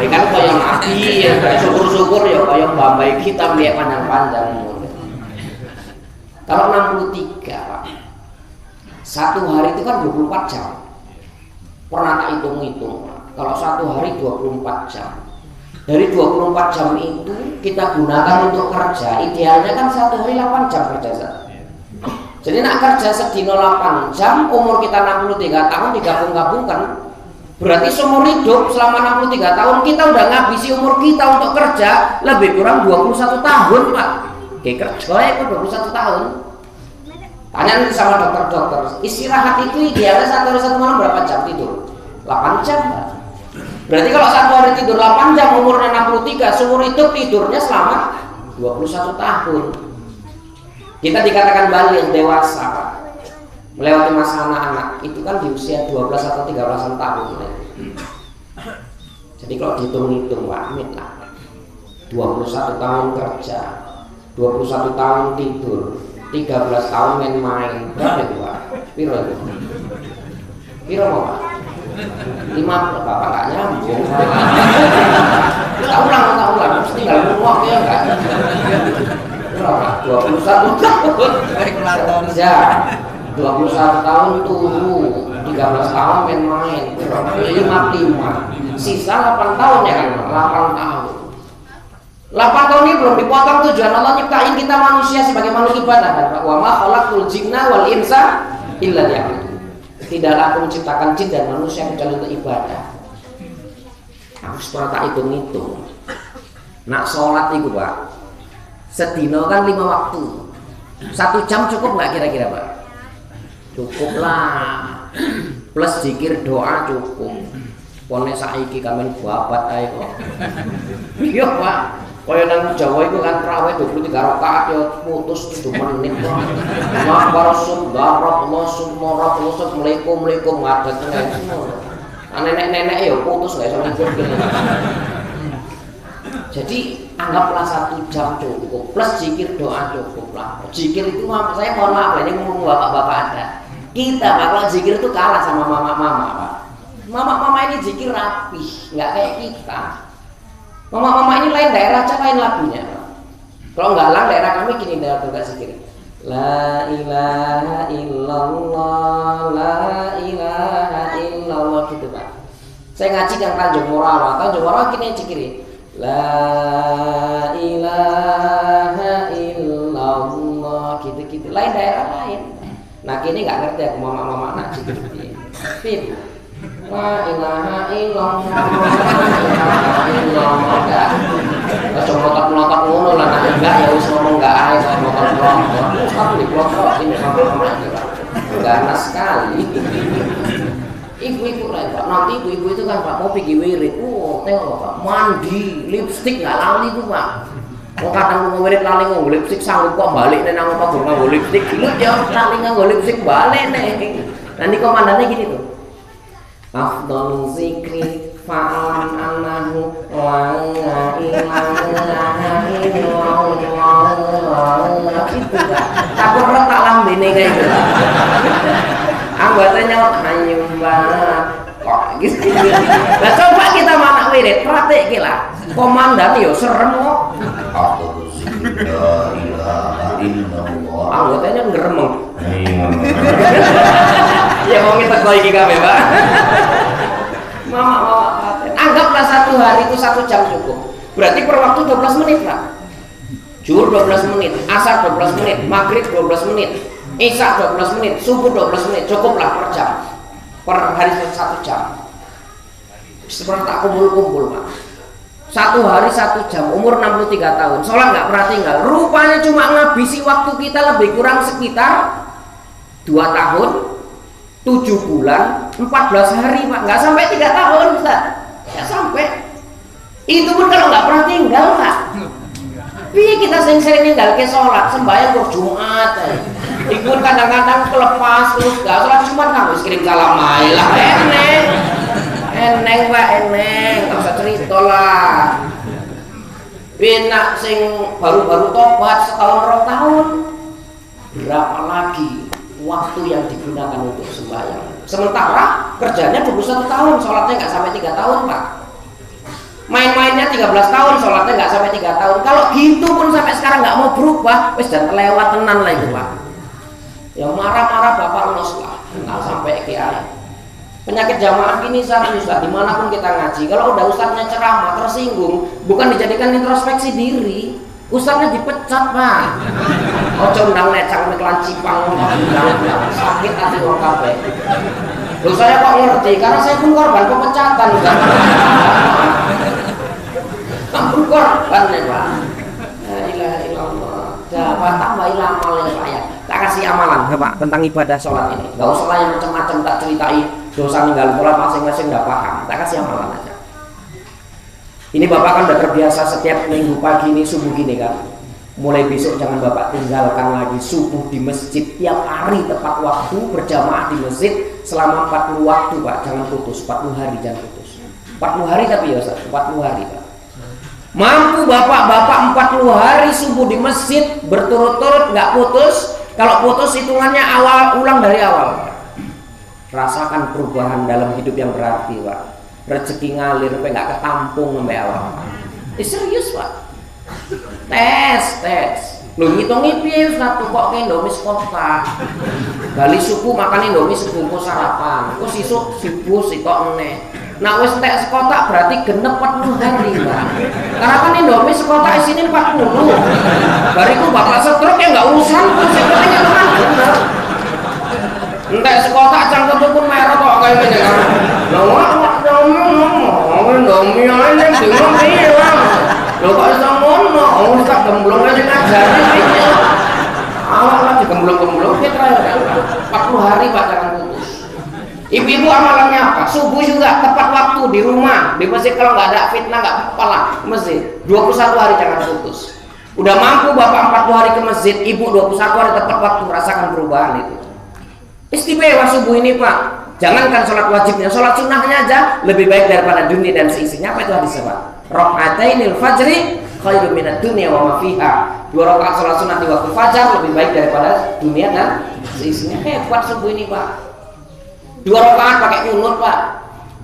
Kan kaya Nabi ya, syukur-syukur ya kaya Mbak kita melihat panjang-panjang umur. Kalau 63 Pak, satu hari itu kan 24 jam. Pernah tak hitung-hitung Pak. Kalau satu hari 24 jam. Dari 24 jam itu kita gunakan untuk kerja. Idealnya kan satu hari 8 jam kerja. Jadi nak kerja sedino 8 jam, umur kita 63 tahun digabung-gabungkan. Berarti seumur hidup selama 63 tahun kita udah ngabisi umur kita untuk kerja lebih kurang 21 tahun Pak. Oke, kerja itu 21 tahun. Tanya nanti sama dokter-dokter, istirahat itu idealnya satu hari satu malam berapa jam tidur? 8 jam Pak. Berarti kalau satu hari tidur 8 jam umurnya 63, seumur hidup tidurnya selama 21 tahun. Kita dikatakan balik dewasa Pak. melewati masa anak-anak itu kan di usia 12 atau 13 tahun. Jadi kalau dihitung-hitung Pak Amit lah, 21 tahun kerja, 21 tahun tidur, 13 tahun main-main, berapa itu Pak? Piro itu? Piro Pak? 50, Bapak nggak nyambung. Tak ulang, mesti tinggal ngomong ya enggak? Berapa? 21 tahun kerja, 21 tahun tunggu, 13 tahun main-main, 55, sisa 8 tahun ya kan? 8 tahun. 8 tahun ini belum dipotong tujuan Allah nyiptain kita manusia sebagai makhluk ibadah kan Pak. Wa ma khalaqtul jinna wal insa illa liya'budun. Tidaklah aku menciptakan jin dan manusia kecuali untuk ibadah. Aku setelah tak hitung-hitung. Nak sholat itu Pak, sedino kan 5 waktu. 1 jam cukup nggak kira-kira Pak? Cukup lah. Plus zikir doa cukup. Pone saiki kamen babat ae kok. Iya Pak. Kaya nang Jawa itu kan terawih 23 rakaat ya putus 7 menit kok. Mabarasum darab Allah summarab Assalamualaikum ngadat semua. Nenek-nenek ya putus enggak iso ngikut. Jadi anggaplah 1 jam cukup plus zikir doa cukup lah. Zikir itu saya mohon maaf ini ngomong bapak-bapak ada. Kita Pak kalau zikir itu kalah sama mama-mama Pak. Mama-mama ini zikir rapih, nggak kayak kita. Mama-mama ini lain daerah aja lain lagunya. Kalau nggak lang daerah kami gini daerah tukar zikir. La ilaha illallah, la ilaha illallah gitu Pak. Saya ngaji yang Tanjung Morawa gini zikir. La ilaha illallah gitu-gitu. Lain daerah lain. Nah kini nggak ngerti aku mama-mama nak zikir gitu. La ilaha illallah, la ilaha illallah. Aja melotot-melotot ngono lah nek enggak ya wis ngomong enggak ae kok melotot-melotot. Terus tapi diplotot ini sama enggak enak sekali. Ibu-ibu lah Pak, nanti ibu-ibu itu kan Pak mau pergi wirid. Tengok Pak, mandi, lipstik enggak lali tuh Pak. Wong kadang mau wirid lali nggo lipstik sanggup kok balik nang omah gur nggo lipstik. Lu ya lali nggo lipstik balik nek. Nanti komandannya gini tuh. Afdal zikri fa'alam annahu la ilaha illallah gitu Pak. Takut retak lambene kayak gitu. Anggotanya anyum banget kok gitu. Nah coba kita mana wirid praktek lah. Komandan yo serem kok. Afdal zikri la ilaha illallah. Anggotanya ngeremeng. Ya mau kita koi kabeh Pak. Mama anggaplah 1 hari itu 1 jam cukup. Berarti per waktu 12 menit Pak. Zuhur 12 menit, asar 12 menit, maghrib 12 menit, isya 12 menit, subuh 12 menit, cukuplah per jam. Per hari 1 jam. Seperti tak kumpul-kumpul Pak. 1 hari 1 jam, umur 63 tahun, sholat nggak pernah tinggal. Rupanya cuma ngabisi waktu kita lebih kurang sekitar 2 tahun, 7 bulan, 14 hari Pak, nggak sampai 3 tahun Ustaz, nggak sampai. Itu pun kalau nggak pernah tinggal Pak. Piye kita sering-sering tinggal ke sholat, sembahyang ke Jumat, ikut kadang-kadang kelepas terus nggak sholat Jumat harus kirim salam lah, eneng Pak, nggak usah cerita lah. Enak sing baru-baru tobat setahun 2 tahun, berapa lagi waktu yang digunakan untuk sembahyang? Sementara kerjanya 21 tahun, sholatnya nggak sampai 3 tahun Pak. Main-mainnya 13 tahun, sholatnya nggak sampai 3 tahun. Kalau gitu pun sampai sekarang nggak mau berubah, wis dan kelewat tenan lah itu Pak. Ya marah-marah bapak los lah, nggak sampai kiai. Penyakit jamaah ini Ustaz, dimanapun kita ngaji, kalau udah ustadznya ceramah tersinggung, bukan dijadikan introspeksi diri, ustadznya dipecat Pak. Ojo undang necang nek lancipang sakit hati wong kabeh. Loh saya kok ngerti, karena saya pun korban pemecatan kan. Ampun korban ya Pak. La ilaha illallah. Dapat tambahin amal ya Pak ya. Tak kasih amalan ya Pak tentang ibadah sholat ini. Gak usah lah yang macam-macam tak ceritai dosa ninggal sholat masing-masing nggak paham. Tak kasih amalan aja. Ini Bapak kan udah terbiasa setiap minggu pagi ini subuh gini kan. Mulai besok jangan Bapak tinggalkan lagi subuh di masjid tiap hari tepat waktu, berjamaah di masjid selama 40 waktu Pak, jangan putus, 40 hari jangan putus. 40 hari tapi ya Ustaz, 40 hari Pak. Mampu bapak-bapak 40 hari subuh di masjid berturut-turut nggak putus. Kalau putus hitungannya ulang dari awal. Rasakan perubahan dalam hidup yang berarti Pak. Rezeki ngalir sampai nggak ketampung sampai awal. Serius Pak. Tes. Lu ngitung piye satu kok Indomie sekota. Bali subuh makan Indomie sebungkus sarapan. Kok sisuk sibuk sih kok meneh. Nah wis tek sekotak berarti genep 40 hari Pak. Karena kan Indomie sekotak isine 40. Bariku bapak stroke ya enggak urusan terus sebenarnya kan bener. Entek sekotak cangkemku pun merah kok kayak gini kan. Lah ngomong Indomie ae bingung piye Bang. Lho kok iso ngono? Wong tak gemblong aja ngajari piye. Awak lagi gemblong-gemblong kita ya 40 hari Pak jangan putus. Ibu-ibu amalannya apa? Subuh juga tepat waktu di rumah, di masjid kalau nggak ada fitnah nggak apa-apa lah masjid. 21 hari jangan putus. Udah mampu bapak 40 hari ke masjid, ibu 21 hari tepat waktu, rasakan perubahan itu. Istimewa subuh ini Pak. Jangankan sholat wajibnya, sholat sunnahnya aja lebih baik daripada dunia dan seisinya. Apa itu hadisnya Pak? Raka'atainil fajri khairum minad dunya wa ma fiha. 2 rakaat sholat sunnah di waktu fajar lebih baik daripada dunia dan seisinya. Hebat subuh ini Pak. 2 rakaat pakai kunut Pak.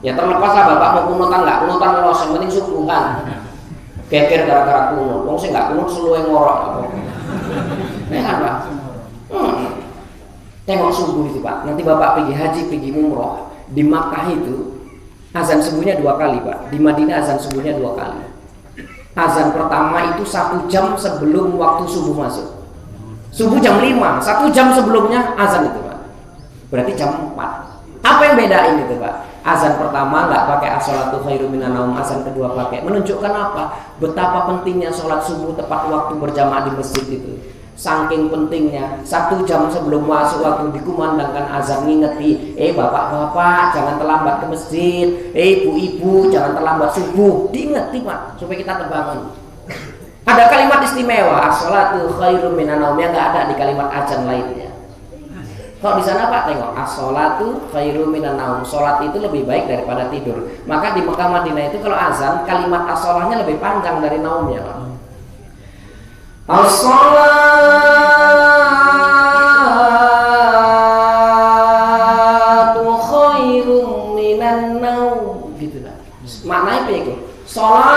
Ya terlepas lah bapak mau kunutan nggak kunutan los, yang penting subuhan. Geger gara-gara kunut. Wong sing nggak kunut seluwe ngorok. Nah kan Pak. Tengok subuh itu Pak. Nanti bapak pergi haji, pergi umroh di Makkah itu azan subuhnya 2 kali Pak. Di Madinah azan subuhnya 2 kali. Azan pertama itu 1 jam sebelum waktu subuh masuk. Subuh jam 5, 1 jam sebelumnya azan itu Pak. Berarti jam 4. Apa yang bedain itu Pak? Azan pertama nggak pakai as-sholatu khairum minan naum, azan kedua pakai. Menunjukkan apa? Betapa pentingnya sholat subuh tepat waktu berjamaah di masjid itu. Saking pentingnya 1 jam sebelum masuk waktu dikumandangkan azan ngingeti, bapak-bapak jangan terlambat ke masjid, ibu-ibu jangan terlambat subuh, diingeti Pak supaya kita terbangun. Ada kalimat istimewa as-sholatu khairum minan naum yang nggak ada di kalimat azan lainnya. Kalau di sana Pak tengok as-sholatu khairum minan naum, sholat itu lebih baik daripada tidur. Maka di Mekah Madinah itu kalau azan kalimat as-sholahnya lebih panjang dari naumnya Pak. As-sholatu khairum minan naum gitu lah. Maknanya apa itu? Sholat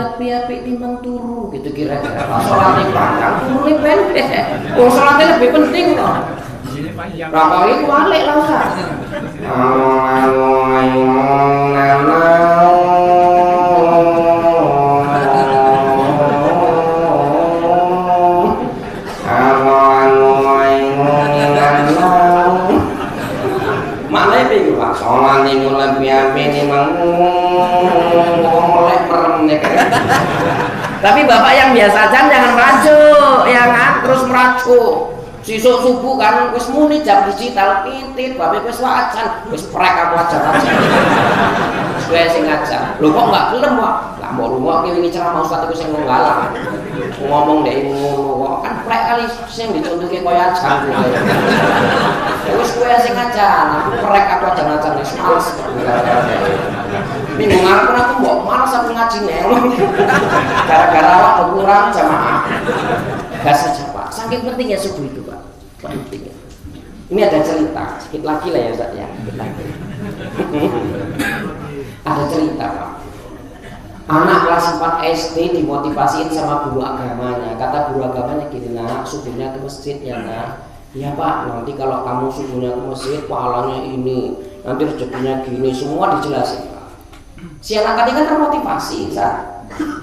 lebih apik timbang turu gitu kira-kira. Sholatnya panjang, turunnya pendek. Oh sholatnya lebih penting loh. Berapa itu balik lah Ustaz. Maknanya apa itu Pak? Sholat ini lebih apik timbang mulai merem ya kan. Tapi bapak yang biasa aja jangan rajuk, ya kan? Terus merajuk. Sisuk subuh kan wis muni jam digital titit, bapak wis wajan, wis prek aku aja. Wis sing ngajar. Lho kok enggak gelem, Pak? Lah mbok rungokke wingi ceramah Ustaz iku sing nggalah. Ngomong ndek ngono kok kan prek kali sing dicontohke koyo aja. Wis kowe sing ngajar, aku prek aku aja ngajar wis males. Minggu ngarep aku mbok malas aku ngaji nelo. Gara-gara waktu kurang jamaah. Gak saja Pak, saking pentingnya subuh itu Pak. Pentingnya. Ini ada cerita, sedikit lagi lah ya Ustaz ya, sedikit lagi. Ada cerita Pak. Anak kelas 4 SD dimotivasiin sama guru agamanya. Kata guru agamanya gini, nak subuhnya ke masjid ya nak. Iya Pak, nanti kalau kamu subuhnya ke masjid pahalanya ini, nanti rezekinya gini, semua dijelasin Pak. Si anak tadi kan termotivasi Ustaz.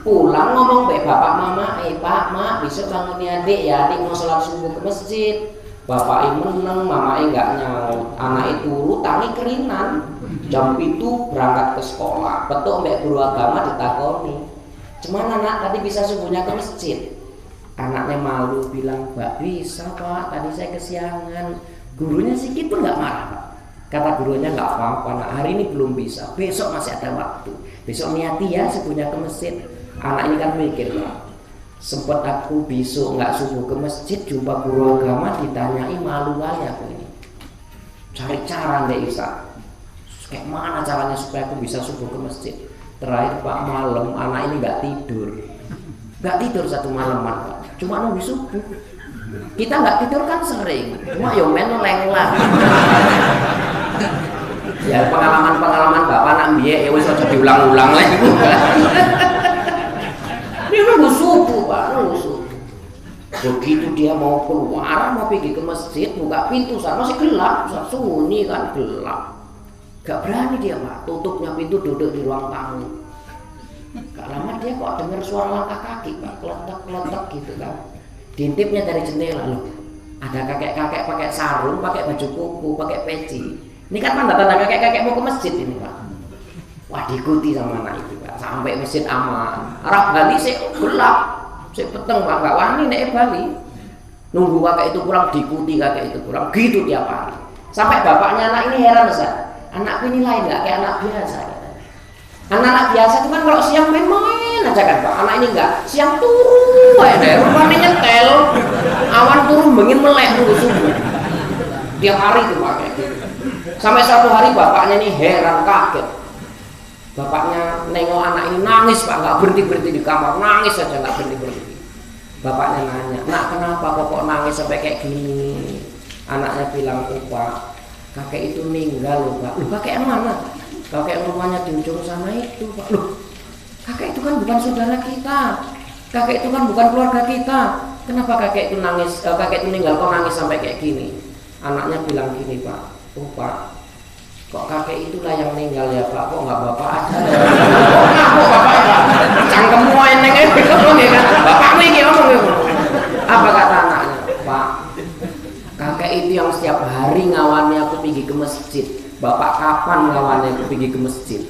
Pulang ngomong baik bapak mama, Pak, mak besok bangun ya adik ya, adik mau sholat subuh ke masjid. Bapak ibu meneng, mama nggak nyaut. Anak itu tangi kerinan. Jam itu berangkat ke sekolah. Betul mbak guru agama ditakoni, cuman anak tadi bisa subuhnya ke masjid. Anaknya malu bilang, Mbak bisa Pak, tadi saya kesiangan. Gurunya sih gitu nggak marah Pak. Kata gurunya nggak apa-apa, nah hari ini belum bisa, besok masih ada waktu. Besok niati ya subuhnya ke masjid. Anak ini kan mikir Pak, sempat aku besok nggak subuh ke masjid jumpa guru agama ditanyai malu kali aku ini. Cari cara deh Isa, kayak mana caranya supaya aku bisa subuh ke masjid. Terakhir Pak malam anak ini nggak tidur satu malaman Pak, cuma nunggu subuh. Kita nggak tidur kan sering, cuma yo meleng lah. Ya pengalaman bapak nak biye, ya wes aja diulang-ulang lagi. Dia nunggu subuh Pak, nunggu subuh. Begitu dia mau keluar, mau pergi ke masjid, buka pintu sana masih gelap, sunyi kan gelap. Gak berani dia Pak, tutupnya pintu duduk di ruang tamu. Gak lama dia kok dengar suara langkah kaki Pak, keletak gitu kan. Diintipnya dari jendela loh. Ada kakek-kakek pakai sarung, pakai baju kuku, pakai peci. Ini kan tanda-tanda kakek-kakek mau ke masjid ini Pak. Wah diikuti sama anak itu Pak, sampai masjid aman. Arah Bali saya gelap, saya peteng Pak, gak wani naik Bali. Nunggu kakek itu pulang, diikuti kakek itu pulang, gitu tiap hari. Sampai bapaknya anak ini heran Ustaz. Anakku ini lain gak kayak anak biasa. Anak-anak biasa itu kan kalau siang main-main aja kan Pak. Anak ini enggak, siang turun aja, rupanya nyetel. Awan turun bengin melek tunggu subuh. Tiap hari itu Pak kayak gitu. Sampai satu hari bapaknya ini heran kaget. Bapaknya nengok anak ini nangis Pak, nggak berhenti di kamar, nangis aja nggak berhenti. Bapaknya nanya, nak kenapa kok nangis sampai kayak gini? Anaknya bilang, oh Pak, kakek itu meninggal loh Pak. Loh kakek yang mana? Kakek yang rumahnya di ujung sana itu Pak. Loh kakek itu kan bukan saudara kita, kakek itu kan bukan keluarga kita. Kenapa kakek itu nangis? Kakek itu meninggal kok nangis sampai kayak gini? Anaknya bilang gini Pak, oh Pak, kok kakek itulah yang meninggal ya Pak, kok nggak bapak aja ya? Kok ngaku bapak ya? Cangkemmu yang nengok kan? Bapakmu ini ngomong gitu. Apa kata anaknya? Pak, kakek itu yang setiap hari ngawani aku pergi ke masjid. Bapak kapan ngawani aku pergi ke masjid?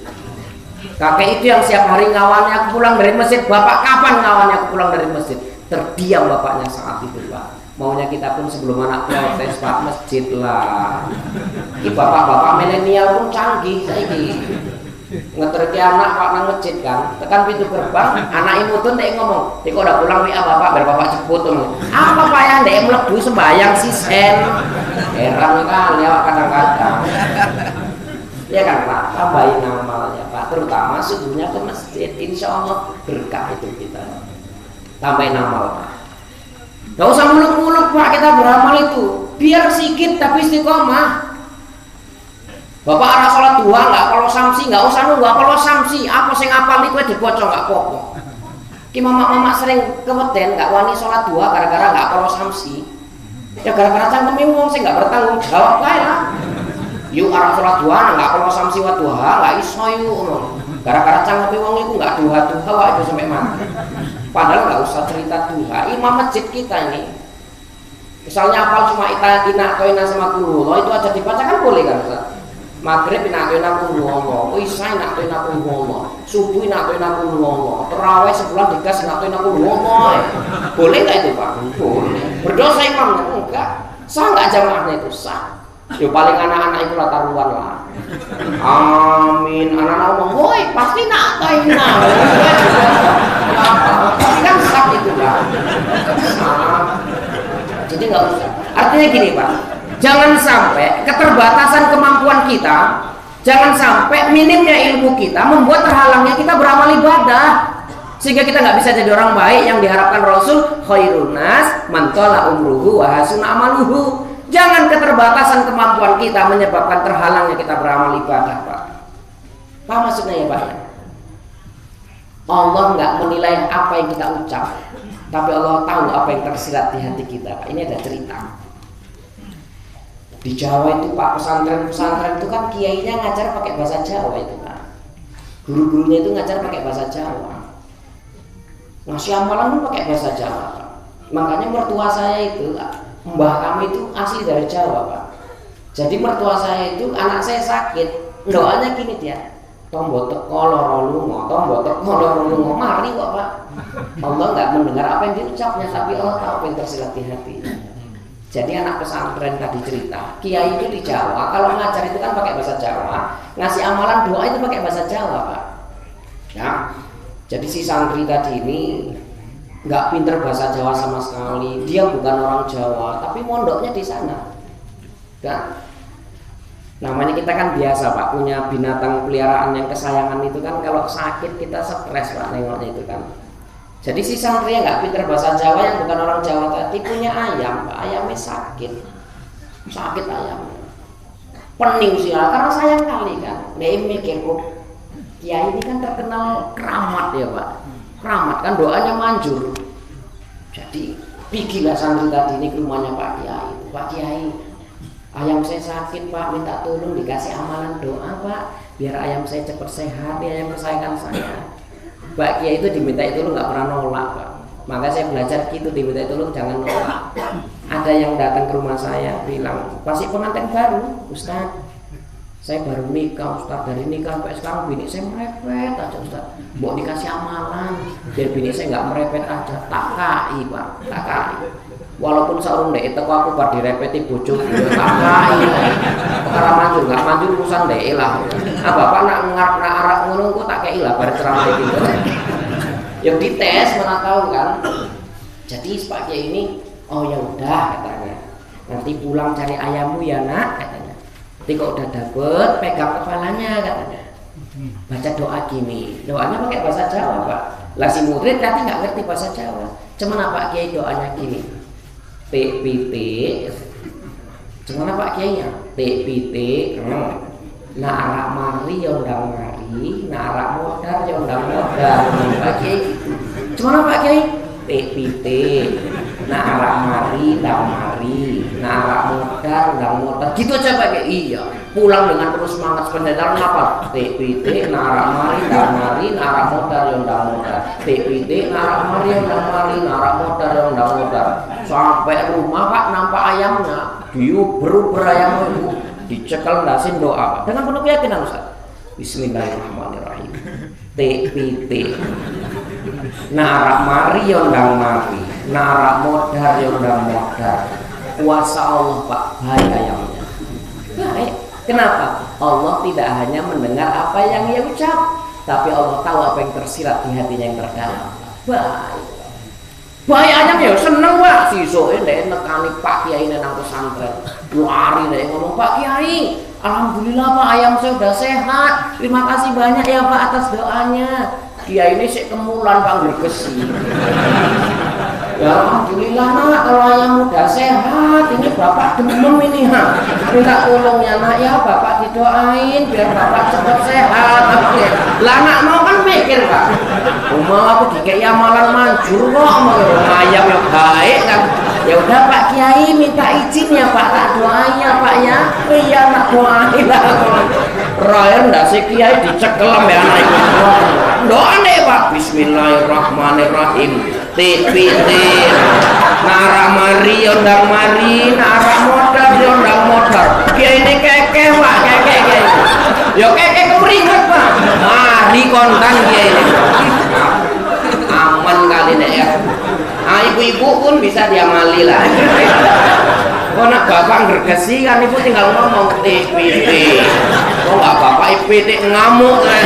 Kakek itu yang setiap hari ngawani aku pulang dari masjid. Bapak kapan ngawani aku pulang dari masjid? Terdiam bapaknya saat itu Pak. Maunya kita pun sebelum anak protes Pak, masjid lah. Ini bapak-bapak milenial pun canggih saiki. Ngeterke anak Pak nang masjid kan, tekan pintu gerbang, anak ibu tuh ndek ngomong, "Dek kok udah pulang WA bapak, biar bapak jemput." Apa Pak ya ndek mlebu sembayang sisen. Heran kan ya kadang-kadang. Ya kan Pak, tambahin amalnya Pak, terutama subuhnya ke masjid, insya Allah berkah itu kita. Tambahin amal Pak. Gak usah muluk-muluk Pak, kita beramal itu biar sedikit tapi istiqomah. Bapak arah sholat dua nggak kalau samsi, nggak usah nunggu kalau samsi. Apa sing ngapal itu dibocor nggak popo. Ki mama sering keweden nggak wani sholat dua gara-gara nggak kalau samsi. Ya gara-gara cangkeme wong sing nggak bertanggung jawab lah. Yuk arah sholat dua nggak kalau samsi wa duha nggak iso yuk. Gara-gara cangkeme wong itu nggak duha itu sampai mana? Padahal nggak usah cerita duha. Imam masjid kita ini, misalnya apal cuma ina toina sama kulhu, itu aja dibaca kan boleh kan Ustaz? Maghrib ina toina kulhu Allah, isya ina toina kulhu Allah, subuh ina toina kulhu Allah, terawih sebulan digas ina toina kulhu Allah. Boleh nggak itu Pak? Boleh. Berdosa imamnya enggak? Sah nggak jamaahnya itu sah? Ya paling anak-anak itu taruhan lah. Amin. Anak-anak ngomong, woi pasti nak toina. Pasti kan sah itu Pak. Jadi nggak usah. Artinya gini Pak, jangan sampai keterbatasan kemampuan kita, jangan sampai minimnya ilmu kita membuat terhalangnya kita beramal ibadah, sehingga kita nggak bisa jadi orang baik yang diharapkan Rasul. Khairun nas man tala umruhu wa hasuna amaluhu. Jangan keterbatasan kemampuan kita menyebabkan terhalangnya kita beramal ibadah Pak. Apa maksudnya ya Pak? Allah nggak menilai apa yang kita ucap, tapi Allah tahu apa yang tersirat di hati kita Pak. Ini ada cerita. Di Jawa itu Pak, pesantren itu kan kiainya ngajar pakai bahasa Jawa itu Pak. Guru-gurunya itu ngajar pakai bahasa Jawa. Ngasih amalan pun pakai bahasa Jawa Pak. Makanya mertua saya itu, mbah kami itu asli dari Jawa Pak. Jadi mertua saya itu, anak saya sakit, doanya gini dia, tombo teko loro lunga, tombo teko loro lunga, mari kok Pak. Allah nggak mendengar apa yang diucapnya, tapi Allah tahu apa yang tersirat di hati. Jadi anak pesantren tadi cerita, kiai itu di Jawa, kalau ngajar itu kan pakai bahasa Jawa, ngasih amalan doa itu pakai bahasa Jawa Pak. Ya, Jadi si santri tadi ini nggak pinter bahasa Jawa sama sekali. Dia bukan orang Jawa, tapi mondoknya di sana. Kan? Namanya kita kan biasa Pak, punya binatang peliharaan yang kesayangan itu kan, kalau sakit kita stres Pak nengoknya itu kan. Jadi si santri yang nggak pinter bahasa Jawa, yang bukan orang Jawa tadi, punya ayam Pak, ayamnya sakit ayamnya. Pening sih karena sayang kali kan. Dia mikir kok Kiai ini kan terkenal keramat ya Pak, keramat kan, doanya manjur. Jadi pergilah santri tadi ini ke rumahnya Pak Kiai. Pak Kiai, ayam saya sakit Pak, minta tolong dikasih amalan doa Pak, biar ayam saya cepat sehat, dia yang kesayangan saya. Pak Kiai itu diminta tolong nggak pernah nolak Pak. Maka saya belajar gitu, diminta tolong jangan nolak. Ada yang datang ke rumah saya bilang, pasti pengantin baru Ustaz, saya baru nikah Ustaz, dari nikah sampai sekarang bini saya merepet aja Ustaz, mau dikasih amalan biar bini saya nggak merepet aja. Tak kai Pak, tak kai. Walaupun seorang dek itu aku pada direpeti bojo tak kai. Perkara manjur nggak manjur urusan dek lah. Ah bapak nak arak ngono kok tak kei lah bar ceramah gitu. Ya dites mana tahu kan. Jadi Pak Kiai ini, oh ya udah katanya, nanti pulang cari ayammu ya nak katanya. Nanti kok udah dapet, pegang kepalanya katanya, baca doa gini. Doanya pakai bahasa Jawa Pak. Lah si murid nanti nggak ngerti bahasa Jawa. Cuman Pak Kiai doanya gini, TPT. Cuman Pak Kiai ya, TPT. Nah arak mari yondang mari, nah arak modar yondang modar. Pak Kiai. Cuman Pak Kiai, TPT. Nah arak mari ndang mari, nah arak modar ndang modar, gitu aja Pak. Iya, pulang dengan terus semangat sebentar apa? TPT, nah arak mari ndang mari, nah arak modar ndang modar. TPT, nah arak mari ndang mari, nah arak modar ndang modar. Sampai rumah Pak nampak ayamnya, diuber ayam itu, dicekel ndasin doa Pak. Dengan penuh keyakinan Ustaz. Bismillahirrahmanirrahim. TPT. Nah arak mari ndang mari, narak modar yondang modar. Kuasa Allah Pak, baik ayamnya. Baik. Kenapa? Allah tidak hanya mendengar apa yang ia ucap, tapi Allah tahu apa yang tersirat di hatinya yang terdalam. Baik. Baik ayam ya seneng Pak. Sisoke ndek nekani Pak Kiai nang pesantren. Lari ndek ngomong, Pak Kiai, alhamdulillah Pak ayam saya udah sehat. Terima kasih banyak ya Pak atas doanya. Kiai ini sik kemulan Pak gergesi. Ya alhamdulillah nak, kalau ayam udah sehat, ini bapak demam ini ha. Minta tolongnya nak ya bapak didoain biar bapak cepat sehat. Oke. Lah nak mau kan mikir Pak. Mau aku dikei amalan manjur kok, ayam yang baik kan. Ya udah Pak Kiai minta izin ya Pak, tak doain ya Pak ya. Iya nak doain lah. Raya ndak si Kiai dicekel ya anak itu. Doa nih Pak. Bismillahirrahmanirrahim. TPT. Narak mari yondang mari, narak modar yondang modar. Kiai ini kekeh Pak, kekeh. Yo kekeh kemringet Pak. Mari kontan Kiai ini. Aman kali deh ya. Ah ibu-ibu pun bisa diamali lah. Kok nak bapak gergesi kan ibu tinggal ngomong TPT. Kok nggak bapak IPT ngamuk kan?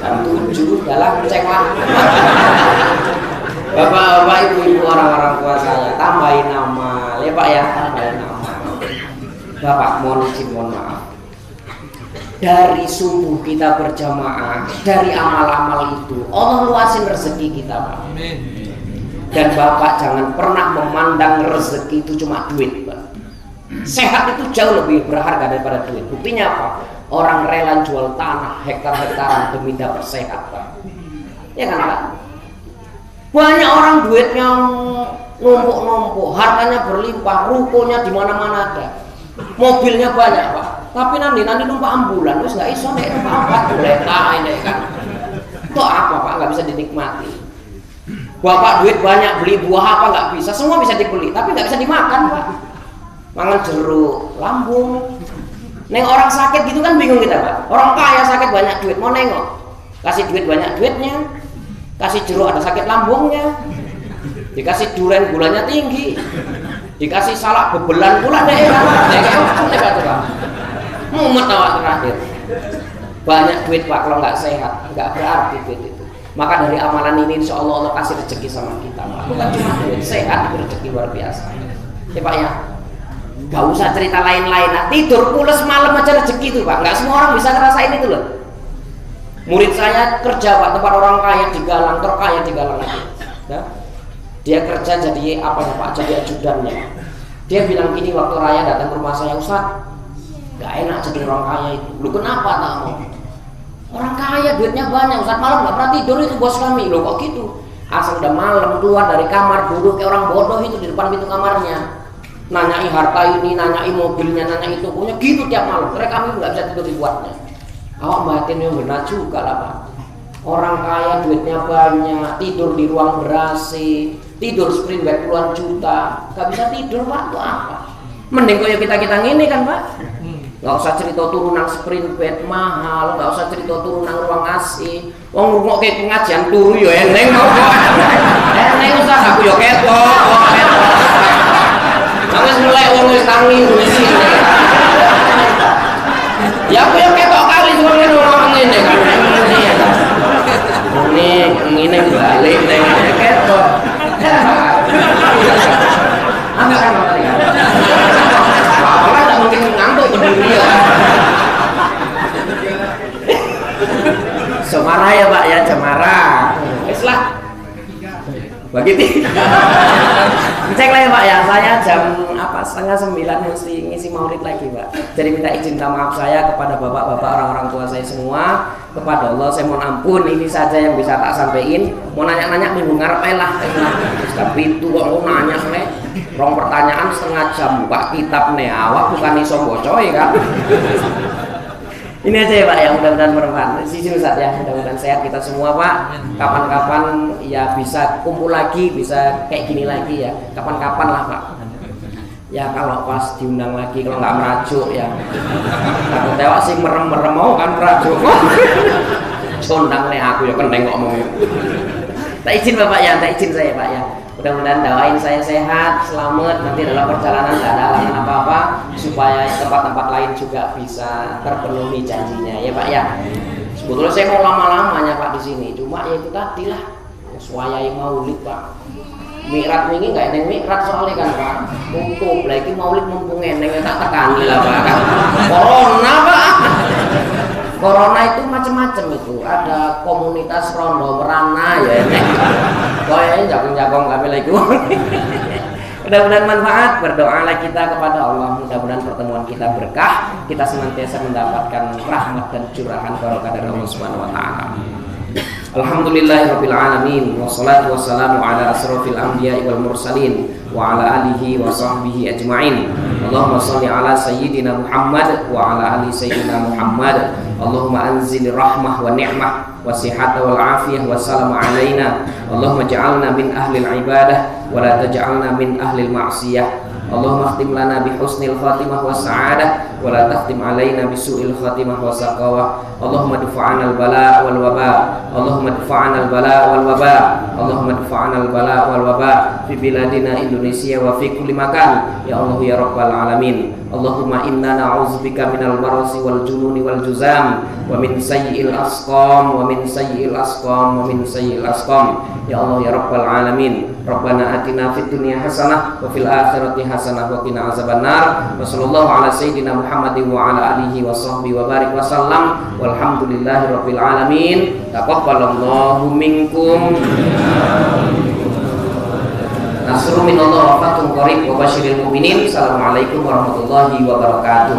Jam 7 jalan cek lah. Bapak-bapak, ibu-ibu, orang-orang tua saya tambahin nama ya Pak ya, tambahin nama. Bapak mohon izin, mohon maaf. Dari subuh kita berjamaah, dari amal-amal itu Allah luasin rezeki kita Pak. Dan Bapak jangan pernah memandang rezeki itu cuma duit Pak. Sehat itu jauh lebih berharga daripada duit. Buktinya apa? Orang rela jual tanah hektar-hektaran demi dapat sehat Pak. Ya kan Pak? Banyak orang duitnya numpuk-numpuk, hartanya berlimpah, rukonya di mana-mana ada, mobilnya banyak Pak. Tapi nanti numpak ambulan, terus nggak iso nek numpak apa boleh ini kan? Itu apa Pak? Nggak bisa dinikmati. Bapak duit banyak, beli buah apa nggak bisa, semua bisa dibeli, tapi nggak bisa dimakan Pak. Mangan jeruk, lambung. Neng orang sakit gitu kan bingung kita Pak. Orang kaya sakit banyak duit, mau nengok, kasih duit banyak duitnya, kasih jeruk ada sakit lambungnya, dikasih durian gulanya tinggi, dikasih salak bebelan pula deh kan, Mumet awak terakhir. banyak duit Pak kalau nggak sehat, nggak berarti duit itu. Maka dari amalan ini insya Allah Allah kasih rezeki sama kita Pak. Bukan cuma duit, sehat itu rezeki luar biasa ya Pak ya. Gak usah cerita lain-lain, nah, tidur pules malam aja rezeki itu Pak. Nggak semua orang bisa ngerasain itu loh. Murid saya kerja Pak, tempat orang kaya di Galang, terkaya di Galang itu ya. Dia kerja jadi apa ya Pak, jadi ajudannya. Dia bilang gini waktu raya datang ke rumah saya, Ustaz gak enak jadi orang kaya itu. Lu kenapa tak mau? Orang kaya duitnya banyak, Ustaz malam gak pernah tidur itu bos kami. Loh kok gitu? Asal udah malam keluar dari kamar duduk kayak orang bodoh itu di depan pintu kamarnya, nanyai harta ini, nanyai mobilnya, nanyai itu, punya gitu tiap malam. Mereka kami nggak bisa tidur dibuatnya. Awak batin yang benar juga lah Pak. Orang kaya duitnya banyak, tidur di ruang ber-AC, tidur sprint bed puluhan juta, nggak bisa tidur Pak, itu apa? Mending kayak kita ngini kan Pak. Nggak usah cerita turunan sprint bed mahal, nggak usah cerita turunan ruang AC. Wong ngomong kayak pengajian turu yo eneng mau. Eneng usah aku yo ketok. Wis mulai wong wis tangi wis ini. Ya aku yo ketok kali soalnya orang ngene kan. Ngene balik ning ketok. Ana kan tadi kan. Apa tak mungkin ngantuk berdiri ya. Cemara ya Pak ya, cemara. Wis lah. Begitu. Cek lah ya Pak ya, saya jam 8:30 mesti ngisi maulid lagi Pak. Jadi minta izin maaf saya kepada bapak-bapak orang-orang tua saya semua, kepada Allah saya mohon ampun, ini saja yang bisa tak sampaikan. Mau nanya-nanya minggu ngarep lah. Tapi itu kok nanya nih, rong pertanyaan setengah jam buka kitab nih, awak bukan iso bocoy kan. Ini aja ya Pak ya, mudah-mudahan bermanfaat. Sisi Ustaz ya, mudah-mudahan sehat kita semua Pak. Kapan-kapan ya bisa kumpul lagi, bisa kayak gini lagi ya. Kapan-kapan lah Pak. Ya kalau pas diundang lagi, kalau nggak merajuk ya. Aku tewak sih merem-merem mau kan merajuk. Condang nih aku ya kendeng kok ngomongnya. Tak izin Bapak ya, tak izin saya Pak ya. Mudah-mudahan doain saya sehat, selamat nanti dalam perjalanan gak ada halangan apa-apa, supaya tempat-tempat lain juga bisa terpenuhi janjinya ya Pak ya. Sebetulnya saya mau lama-lamanya Pak di sini, cuma ya itu tadi lah, suayai maulid Pak. Mi'raj ini nggak eneng mi'raj soalnya kan Pak, tutup lagi maulid mumpung eneng tak tekani lah Pak kan. Corona Pak. Corona itu macam-macam itu, ada komunitas rondo merana ya ini. Kayaknya jagung-jagung kami lagi. Mudah-mudahan manfaat, berdoalah kita kepada Allah, mudah-mudahan pertemuan kita berkah, kita senantiasa mendapatkan rahmat dan curahan barokah dari Allah Subhanahu wa taala. Alhamdulillahirabbil alamin, wassalatu wassalamu ala asrofil anbiya'i wal mursalin wa ala alihi wa sahbihi ajma'in. Allahumma shalli ala sayyidina Muhammad wa ala ali sayyidina Muhammad. Allahumma anzil rahmah wa ni'mah wa sihhata wal afiyah wa salam alaina. Allahumma ja'alna min ahli al-ibadah wa la taj'alna min ahli al-ma'siyah. Allahumma khtim lana bi husnil khatimah wa sa'adah wa la takhtim alaina bi su'il khatimah wa saqawah. Allahumma dfa'ana al-bala wal waba. Allahumma dfa'ana al-bala wal waba. Allahumma dfa'ana al-bala wal waba fi biladina Indonesia wa fi kulli makan ya Allah ya rabbal alamin. Allahumma inna na'udzubika minal barasi wal jununi wal juzam wa min sayyi'il asqam wa min sayyi'il asqam wa min sayyi'il asqam ya Allah ya rabbal alamin. Rabbana atina fid dunya hasanah wa fil akhirati hasanah wa qina azabannar. Wa sallallahu ala sayyidina Muhammadin wa ala alihi wa sahbihi wa barik wa sallam. Walhamdulillahi rabbil alamin. Taqabbalallahu minkum. Nasrun minallah wa fathun qarib wa basyiril mu'minin. Assalamualaikum warahmatullahi wabarakatuh.